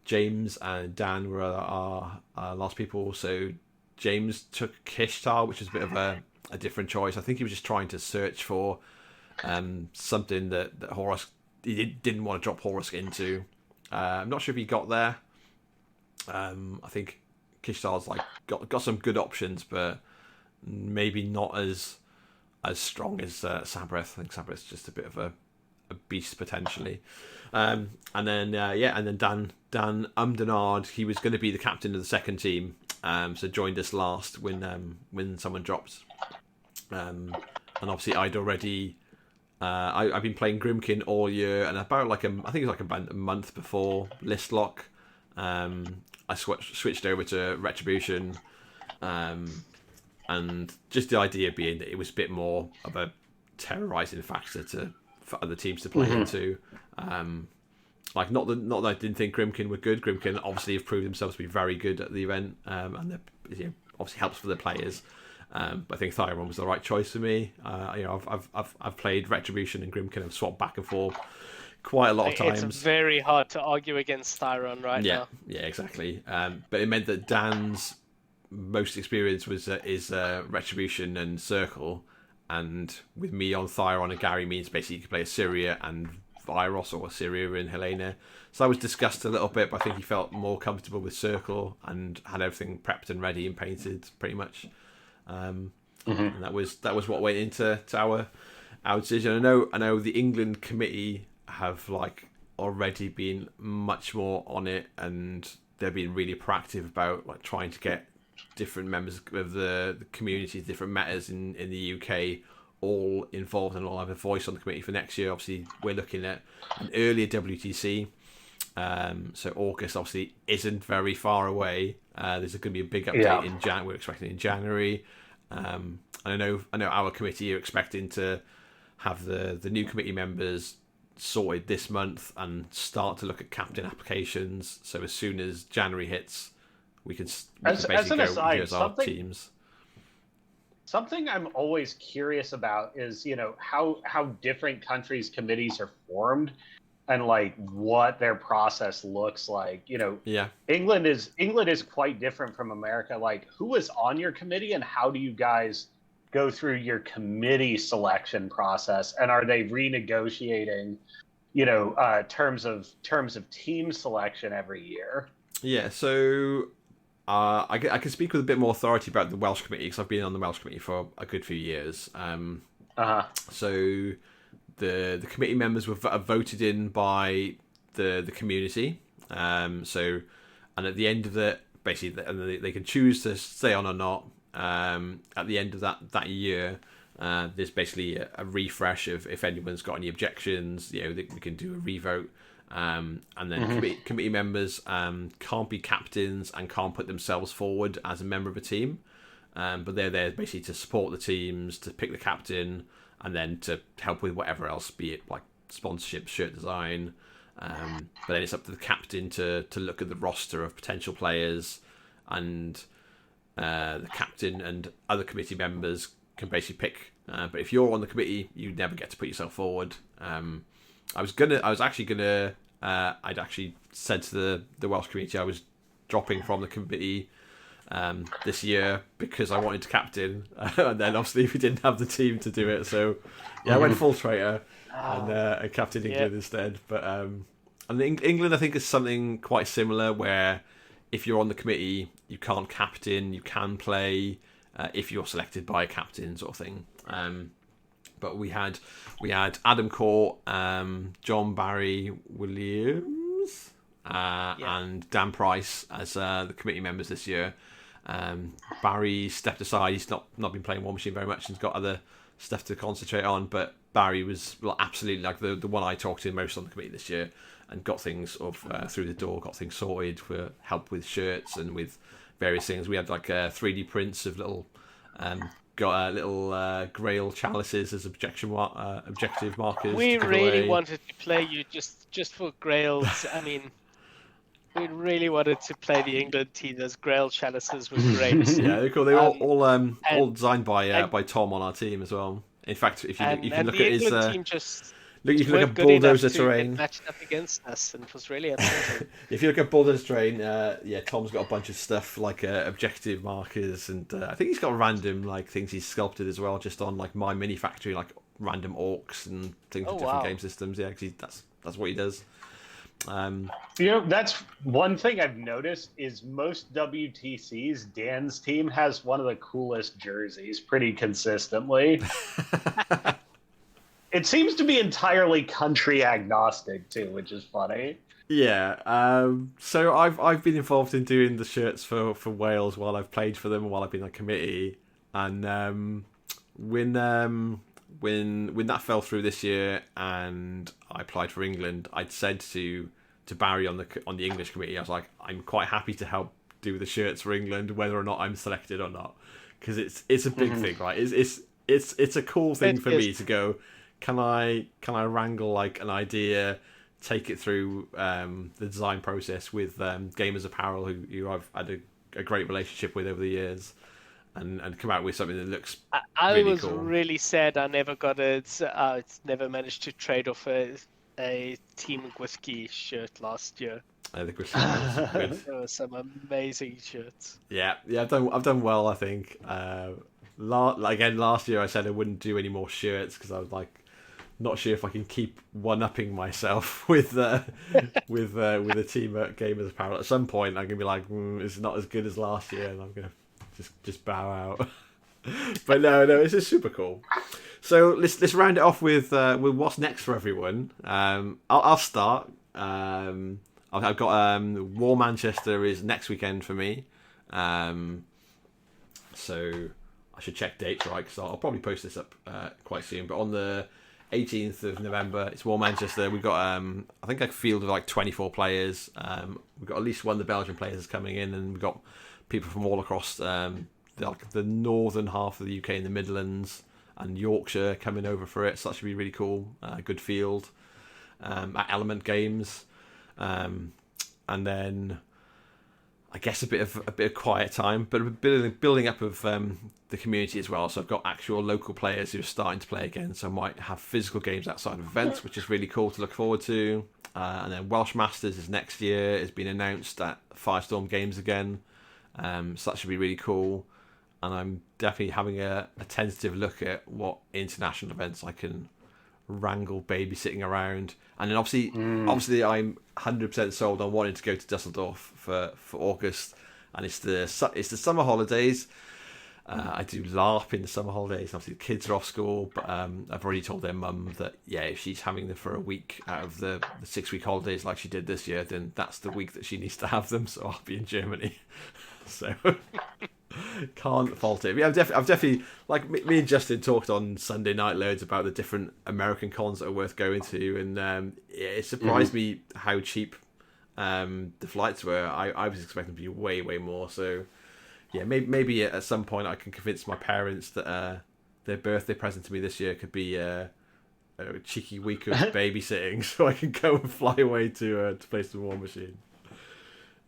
James and Dan were our last people. So James took Kishtar, which is a bit of a different choice. I think he was just trying to search for something that Horus he didn't want to drop Horus into. I'm not sure if he got there. I think Kishtar's like got some good options, but maybe not as strong as Sabreth. I think Sabreth's just a bit of a beast potentially. And then Dan Umdenard, he was going to be the captain of the second team, so joined us last when someone dropped. And obviously I'd already I've been playing Grimkin all year, and about I think it was about a month before list lock, I switched over to Retribution, and just the idea being that it was a bit more of a terrorizing factor for other teams to play into. Not that I didn't think Grimkin were good. Grimkin obviously have proved themselves to be very good at the event, and obviously helps for the players. But I think Thyron was the right choice for me. I've played Retribution and Grimkin and swapped back and forth quite a lot of times. It's very hard to argue against Thyron now. Yeah, exactly. But it meant that Dan's most experience is Retribution and Circle, and with me on Thyron and Gary means basically you can play Assyria and Viros or Assyria and Helena. So that was discussed a little bit, but I think he felt more comfortable with Circle and had everything prepped and ready and painted pretty much. And that was what went into our decision. I know the England committee have already been much more on it, and they've been really proactive about trying to get different members of the community, different metas in the UK, all involved and all have a voice on the committee for next year. Obviously, we're looking at an earlier WTC, so August obviously isn't very far away. There's going to be a big update in Jan. We're expecting in January. I know our committee are expecting to have the new committee members sorted this month and start to look at captain applications. So as soon as January hits, we can basically an aside, here's our teams. Something I'm always curious about is, how different countries' committees are formed and like what their process looks like. Yeah. England is quite different from America. Like, who is on your committee and how do you guys go through your committee selection process? And are they renegotiating, terms of team selection every year? Yeah. So I can speak with a bit more authority about the Welsh committee because I've been on the Welsh committee for a good few years. So the committee members were voted in by the community. And at the end of it, basically, they can choose to stay on or not. At the end of that year, there's basically a refresh of if anyone's got any objections. We can do a revote. And then committee members can't be captains and can't put themselves forward as a member of a team, but they're there basically to support the teams, to pick the captain, and then to help with whatever else, be it like sponsorship, shirt design. But then it's up to the captain to look at the roster of potential players, and the captain and other committee members can basically pick. But if you're on the committee, you never get to put yourself forward. I'd actually said to the Welsh community I was dropping from the committee this year because I wanted to captain, and then obviously we didn't have the team to do it, so I went full traitor and captained England instead. But and England, I think, is something quite similar where if you're on the committee, you can't captain, you can play if you're selected by a captain, sort of thing. But we had Adam Court, John Barry Williams, and Dan Price as the committee members this year. Barry stepped aside. He's not been playing Warmachine very much. He's got other stuff to concentrate on. But Barry was absolutely like the one I talked to most on the committee this year, and got things through the door, got things sorted for help with shirts and with various things. We had like 3D prints of little. Got little Grail chalices as objective markers. We to really away. wanted to play you just for Grails. I mean, we really wanted to play the England team. Those Grail chalices were great. Yeah, they're cool. They all designed by Tom on our team as well. In fact, if you can look at his team just you can look at Bulldozer Terrain. Matched up against us, and it was really upsetting. If you look at Bulldozer Terrain, Tom's got a bunch of stuff like objective markers, and I think he's got random like things he's sculpted as well, just on like My Mini Factory, like random orcs and things with different game systems. Yeah, because that's what he does. That's one thing I've noticed is most WTCs, Dan's team has one of the coolest jerseys pretty consistently. It seems to be entirely country agnostic too, which is funny. Yeah. So I've been involved in doing the shirts for Wales while I've played for them and while I've been on committee. And when that fell through this year and I applied for England, I'd said to Barry on the English committee, I was like, I'm quite happy to help do the shirts for England, whether or not I'm selected or not, because it's a big thing, right? It's a cool thing for me to go. Can I wrangle like an idea, take it through the design process with Gamers Apparel, who I've had a great relationship with over the years, and come out with something that looks I really was cool. really sad I never got it. It's never managed to trade off a Team Whiskey shirt last year. I think we're good. There were some amazing shirts. Yeah, I've done well, I think. Last year I said I wouldn't do any more shirts because I was like, not sure if I can keep one-upping myself with a team at Gamers Apparel. At some point, I'm gonna be like, it's not as good as last year, and I'm gonna just bow out. But no, it's just super cool. So let's round it off with what's next for everyone. I'll start. I've got War Manchester is next weekend for me. So I should check dates, right? Because I'll probably post this up quite soon. But on the 18th of November, it's War Manchester. We've got I think a field of like 24 players. We've got at least one of the Belgian players coming in, and we've got people from all across the northern half of the UK and the Midlands, and Yorkshire coming over for it, so that should be really cool. Good field at Element Games, and then I guess a bit of quiet time, but a building up of the community as well. So I've got actual local players who are starting to play again, so I might have physical games outside of events, which is really cool to look forward to. And then Welsh Masters is next year. It's been announced at Firestorm Games again, so that should be really cool. And I'm definitely having a tentative look at what international events I can wrangle babysitting around. And then obviously I'm 100% sold on wanting to go to Dusseldorf for August, and it's the summer holidays. I do LARP in the summer holidays. Obviously the kids are off school, but I've already told their mum that if she's having them for a week out of the 6-week holidays like she did this year, then that's the week that she needs to have them. So I'll be in Germany. So can't fault it. I've definitely, like me and Justin talked on Sunday night loads about the different American cons that are worth going to, and it surprised me how cheap the flights were. I was expecting them to be way more. So yeah, maybe at some point I can convince my parents that their birthday present to me this year could be a cheeky week of babysitting, so I can go and fly away to play some Warmachine.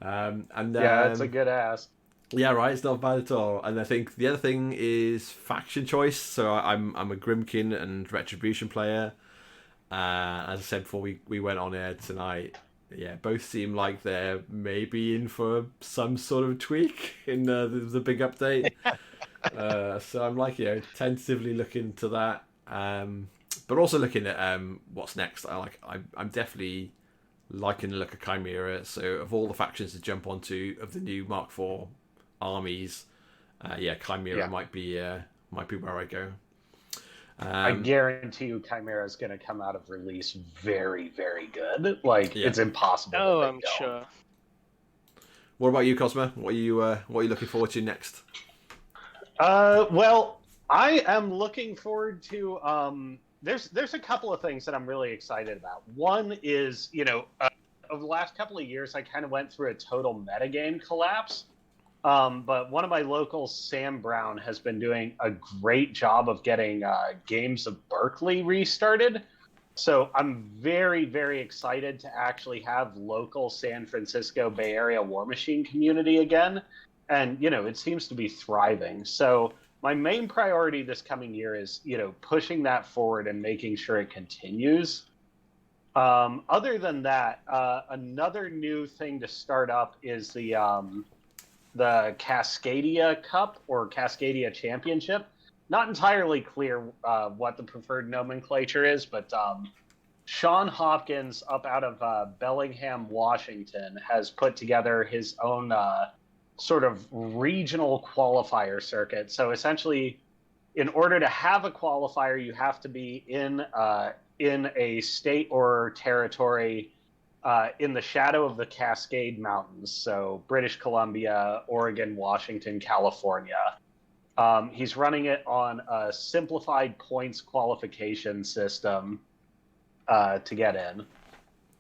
It's a good ask. Yeah, right. It's not bad at all. And I think the other thing is faction choice. So I'm a Grimkin and Retribution player. As I said before we went on air tonight, both seem like they're maybe in for some sort of tweak in the big update. So I'm like, tentatively looking to that, but also looking at what's next. I'm definitely liking the look of Chimera. So of all the factions to jump onto of the new Mark IV armies, Chimera might be where I go. I guarantee you Chimera is going to come out of release very, very good. It's impossible. Oh, I'm sure. What about you, Kosma? What are you looking forward to next? Well, I am looking forward to there's a couple of things that I'm really excited about. One is, over the last couple of years I kind of went through a total metagame collapse. But one of my locals, Sam Brown, has been doing a great job of getting Games of Berkeley restarted. So I'm very, very excited to actually have local San Francisco Bay Area Warmachine community again. And, it seems to be thriving. So my main priority this coming year is, pushing that forward and making sure it continues. Other than that, another new thing to start up is the Cascadia Cup or Cascadia Championship. Not entirely clear what the preferred nomenclature is, but Sean Hopkins up out of Bellingham, Washington, has put together his own sort of regional qualifier circuit. So essentially, in order to have a qualifier, you have to be in a state or territory in the shadow of the Cascade Mountains, so British Columbia, Oregon, Washington, California. He's running it on a simplified points qualification system to get in.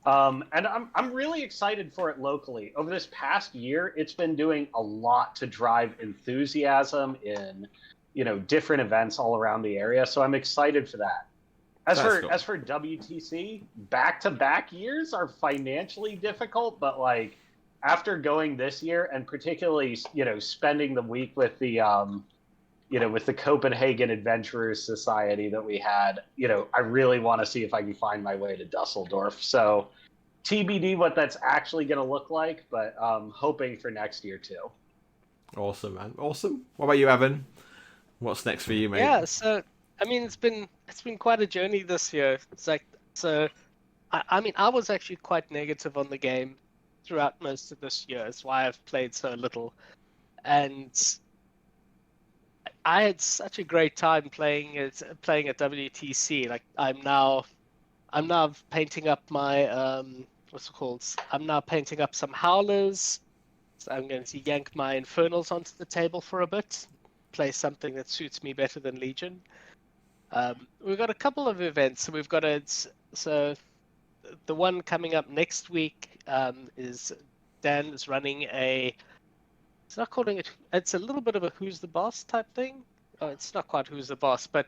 And I'm really excited for it locally. Over this past year, it's been doing a lot to drive enthusiasm in, different events all around the area. So I'm excited for that. As for WTC, back-to-back years are financially difficult, but after going this year and particularly spending the week with the with the Copenhagen Adventurers Society that we had, I really want to see if I can find my way to Dusseldorf. So TBD what that's actually going to look like, but hoping for next year too. Awesome, man. Awesome. What about you, Evan? What's next for you, mate? Yeah, so it's been quite a journey this year. I was actually quite negative on the game throughout most of this year. It's why I've played so little, and I had such a great time playing at WTC. I'm now painting up my what's it called? I'm now painting up some howlers. So I'm going to yank my infernals onto the table for a bit, play something that suits me better than Legion. We've got a couple of events. So we've got the one coming up next week is Dan is running it's not calling it, it's a little bit of a Who's the Boss type thing. Oh, it's not quite Who's the Boss, but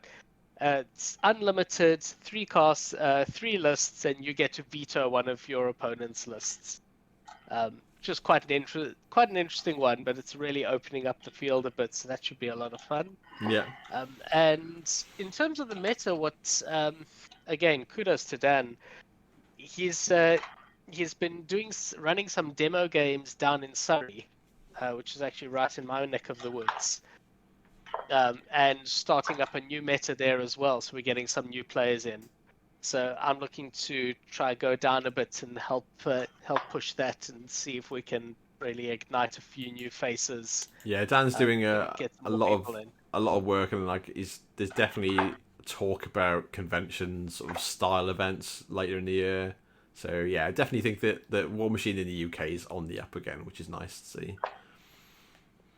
It's unlimited, 3 casts, 3 lists, and you get to veto one of your opponent's lists. Which is quite an interesting one, but it's really opening up the field a bit, so that should be a lot of fun. Yeah. And in terms of the meta, again, kudos to Dan. He's been running some demo games down in Surrey, which is actually right in my neck of the woods, and starting up a new meta there as well. So we're getting some new players in. So I'm looking to try go down a bit and help push that and see if we can really ignite a few new faces. Yeah, Dan's doing a lot in. of work, and there's definitely talk about conventions, sort of style events later in the year. So yeah, I definitely think that Warmachine in the UK is on the up again, which is nice to see.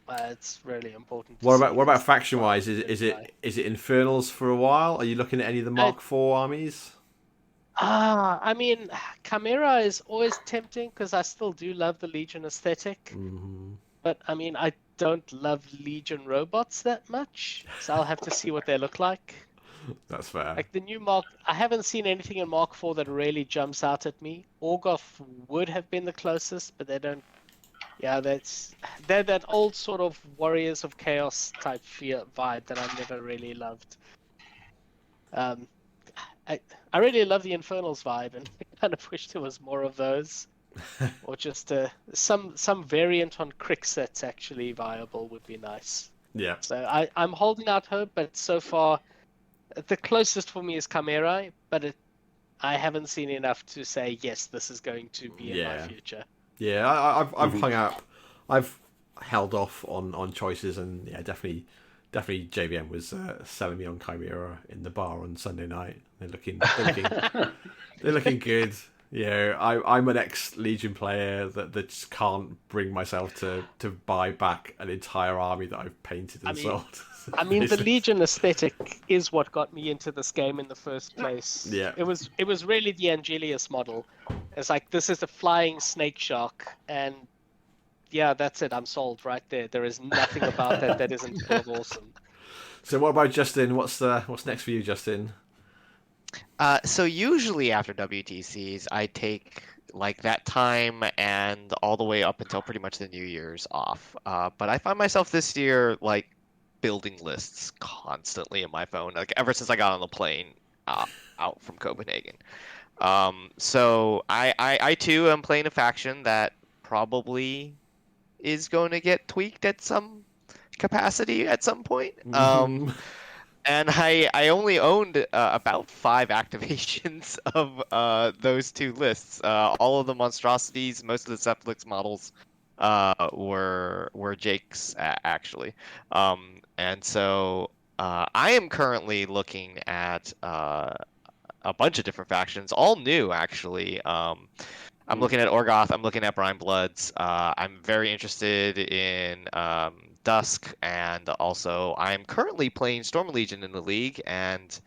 It's really important. What about faction wise? Is it Infernals for a while? Are you looking at any of the Mark IV armies? I mean, Chimera is always tempting because I still do love the Legion aesthetic. Mm-hmm. But I mean, I don't love Legion robots that much, so I'll have to see what they look like. That's fair. Like the new Mark, I haven't seen anything in Mark IV that really jumps out at me. Orgoth would have been the closest, but they don't. Yeah, they're that old sort of Warriors of Chaos type vibe that I never really loved. I really love the Infernals vibe, and I kind of wish there was more of those, or just some variant on Crix that's actually viable would be nice. Yeah. So I'm holding out hope, but so far, the closest for me is Chimera, but I haven't seen enough to say yes, this is going to be in my future. Yeah, I've hung out. I've held off on choices, and yeah, definitely JVM was selling me on Chimera in the bar on Sunday night. They're looking good. Yeah, I'm an ex-Legion player that just can't bring myself to buy back an entire army that I've painted and sold. I mean, the Legion aesthetic is what got me into this game in the first place. Yeah. It was really the Angelius model. It's like, this is a flying snake shark, and yeah, that's it. I'm sold right there. There is nothing about that isn't awesome. So what about Justin? What's next for you, Justin? So usually after WTCs, I take like that time and all the way up until pretty much the New Year's off. But I find myself this year like building lists constantly in my phone, like ever since I got on the plane out from Copenhagen. So I too am playing a faction that probably is going to get tweaked at some capacity at some point. And I only owned about 5 activations of those 2 lists. All of the monstrosities, most of the Cephalix models were Jake's actually. And so I am currently looking at a bunch of different factions, all new actually. I'm looking at Orgoth. I'm looking at Brine Bloods. I'm very interested in Dusk, and also I'm currently playing Storm Legion in the league, and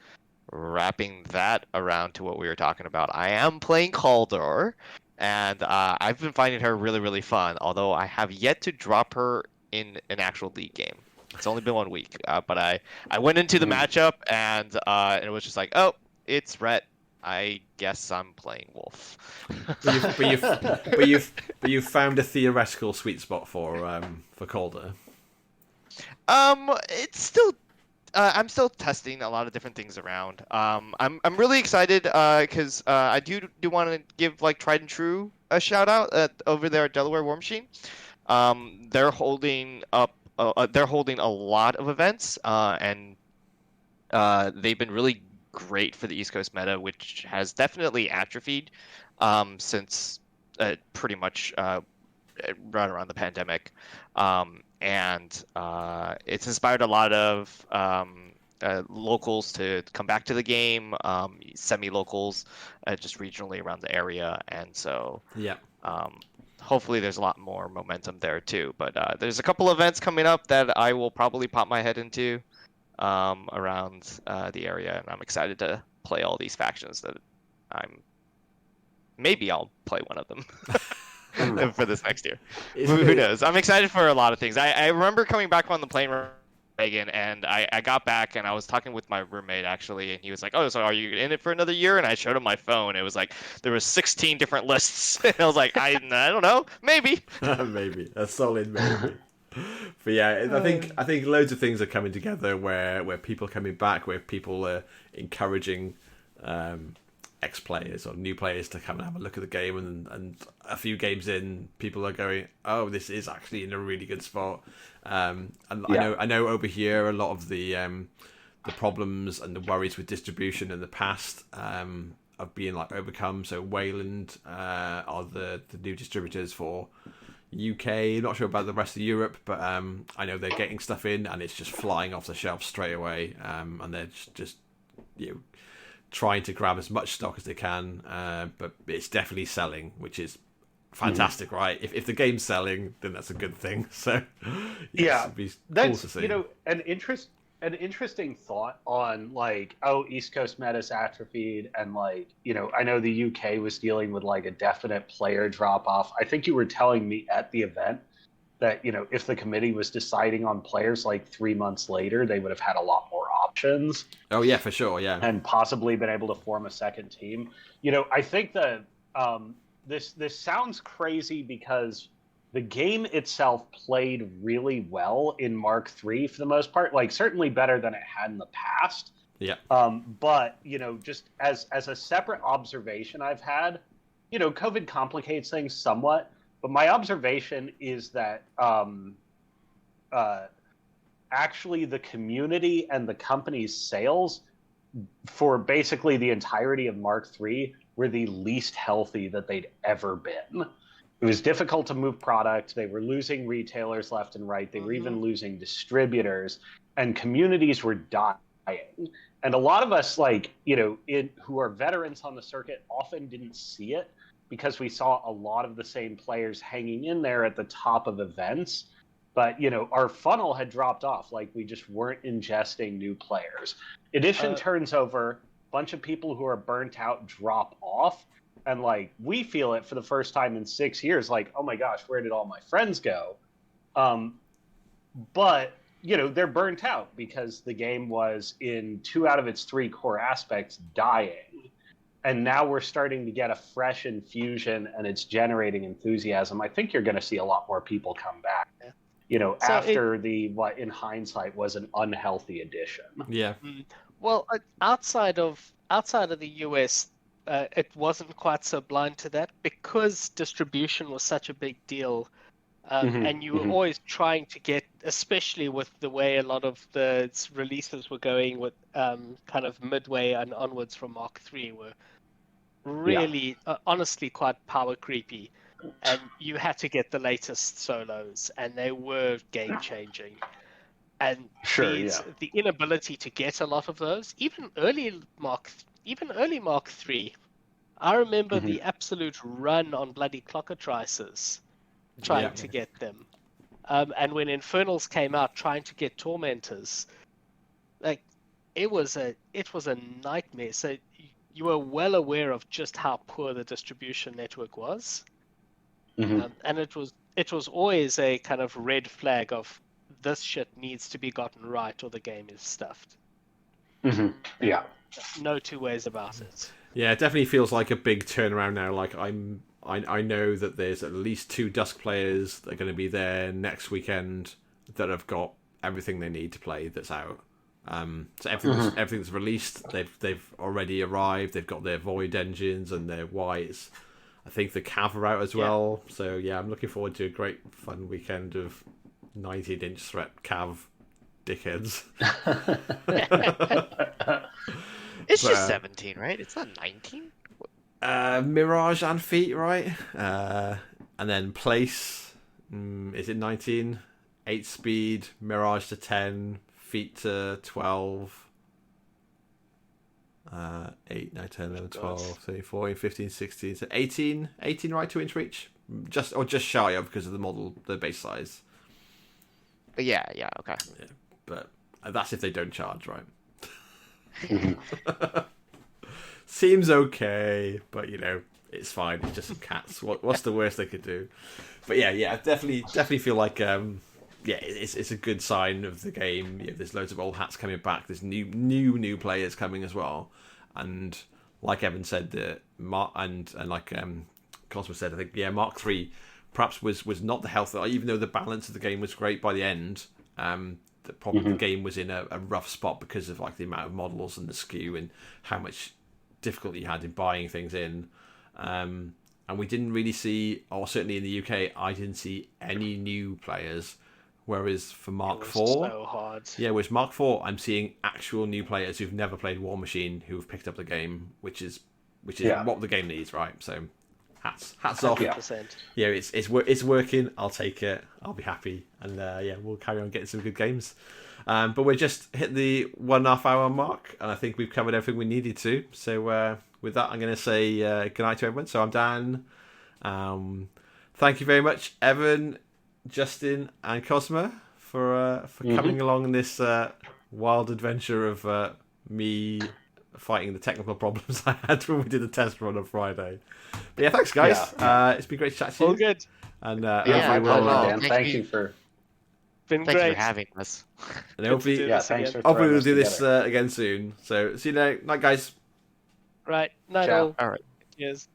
wrapping that around to what we were talking about. I am playing Kaldor, and I've been finding her really, really fun, although I have yet to drop her in an actual league game. It's only been 1 week, but I went into the matchup, and it was just like, oh, it's Rhett. I guess I'm playing Wolf. But you've found a theoretical sweet spot for Calder. It's still. I'm still testing a lot of different things around. I'm really excited because I do want to give like Tried and True a shout out over there at Delaware Warmachine. They're holding up. They're holding a lot of events, and they've been really great for the East Coast meta, which has definitely atrophied since pretty much right around the pandemic. And it's inspired a lot of locals to come back to the game, semi-locals, just regionally around the area. And so hopefully there's a lot more momentum there too. But there's a couple events coming up that I will probably pop my head into around the area, and I'm excited to play all these factions that maybe I'll play one of them for this next year. Who knows? I'm excited for a lot of things. I remember coming back on the plane Copenhagen, and I got back and I was talking with my roommate actually, and he was like, "Oh, so are you in it for another year?" And I showed him my phone. It was like there was 16 different lists. And I was like, I don't know, maybe. Maybe a solid maybe. But yeah, I think loads of things are coming together where people are coming back, where people are encouraging ex-players or new players to come and have a look at the game, and a few games in, people are going, oh, this is actually in a really good spot. And I know over here a lot of the problems and the worries with distribution in the past are being like overcome. So Wayland are the new distributors for UK. Not sure about the rest of Europe, but I know they're getting stuff in and it's just flying off the shelf straight away, and they're just trying to grab as much stock as they can, but it's definitely selling, which is fantastic, right? If the game's selling, then that's a good thing. So it'd be cool to see. An interesting thought on like, East Coast meta's atrophied, and like, I know the UK was dealing with like a definite player drop off. I think you were telling me at the event that, if the committee was deciding on players like 3 months later, they would have had a lot more options. Oh yeah, for sure, yeah. And possibly been able to form a second team. I think that this sounds crazy because the game itself played really well in Mark III for the most part, like certainly better than it had in the past. Yeah. But, just as a separate observation I've had, COVID complicates things somewhat, but my observation is that actually the community and the company's sales for basically the entirety of Mark III were the least healthy that they'd ever been. It was difficult to move product. They were losing retailers left and right. They were even losing distributors, and communities were dying. And a lot of us, who are veterans on the circuit, often didn't see it because we saw a lot of the same players hanging in there at the top of events. But, our funnel had dropped off. Like, we just weren't ingesting new players. Edition turns over, a bunch of people who are burnt out drop off. And, like, we feel it for the first time in 6 years. Like, oh, my gosh, where did all my friends go? But, they're burnt out because the game was, in 2 out of its 3 core aspects, dying. And now we're starting to get a fresh infusion, and it's generating enthusiasm. I think you're going to see a lot more people come back. Yeah. After in hindsight was an unhealthy addition. Yeah. Well, outside of the US, it wasn't quite so blind to that because distribution was such a big deal, and you were always trying to get, especially with the way a lot of the releases were going with kind of midway and onwards from Mark III were really, honestly, quite power creepy. And you had to get the latest solos, and they were game changing. And the inability to get a lot of those, even early Mark III, I remember the absolute run on bloody Clockatrices trying to get them. And when Infernals came out, trying to get Tormentors, like it was a nightmare. So you were well aware of just how poor the distribution network was. And it was always a kind of red flag of this shit needs to be gotten right or the game is stuffed. Yeah. No two ways about it. Yeah, it definitely feels like a big turnaround now. Like I know that there's at least 2 Dusk players that are going to be there next weekend that have got everything they need to play that's out. So everything's released. They've already arrived. They've got their Void engines and their Whites. I think the Cav are out as well. So yeah, I'm looking forward to a great fun weekend of 19-inch threat Cav dickheads. It's just 17, right? It's not 19? Mirage and Feet, right? And then Place, is it 19? 8 speed, Mirage to 10, Feet to 12. 8, 9, 10, 11, 12, 13, 14, 15, 16, so 18 right 2-inch reach? Just shy of because of the model, the base size. Yeah, okay. Yeah, but that's if they don't charge, right? Seems okay, but it's fine. It's just some cats. What's the worst they could do? But yeah, definitely feel like yeah, it's a good sign of the game. There's loads of old hats coming back. There's new players coming as well, and like Evan said, the Mark and like Cosmo said, I think Mark III perhaps was not the health, even though the balance of the game was great by the end. The game was in a rough spot because of like the amount of models and the skew and how much difficulty you had in buying things in. And we didn't really see, or certainly in the UK, I didn't see any new players. Whereas for Mark IV, so hard. Yeah, whereas Mark IV, I'm seeing actual new players who've never played Warmachine who've picked up the game, which is what the game needs, right? So hats off. 100%. Yeah, it's working. I'll take it. I'll be happy, and we'll carry on getting some good games. But we're just hit the 1.5 hour mark, and I think we've covered everything we needed to. So with that, I'm going to say good night to everyone. So I'm Dan. Thank you very much, Evan, Justin, and Cosma for coming along this wild adventure of me fighting the technical problems I had when we did the test run on Friday. But yeah, thanks guys. It's been great to chat to you. All good. And my Yeah, pleasure, well, Dan. Thank you for. Been Thank you great. for having us. and hopefully, do Yeah, this thanks again. for. hopefully throwing we'll us do this together. again soon. So see you later. Night, guys. Right. Night Ciao. all. All right. Cheers.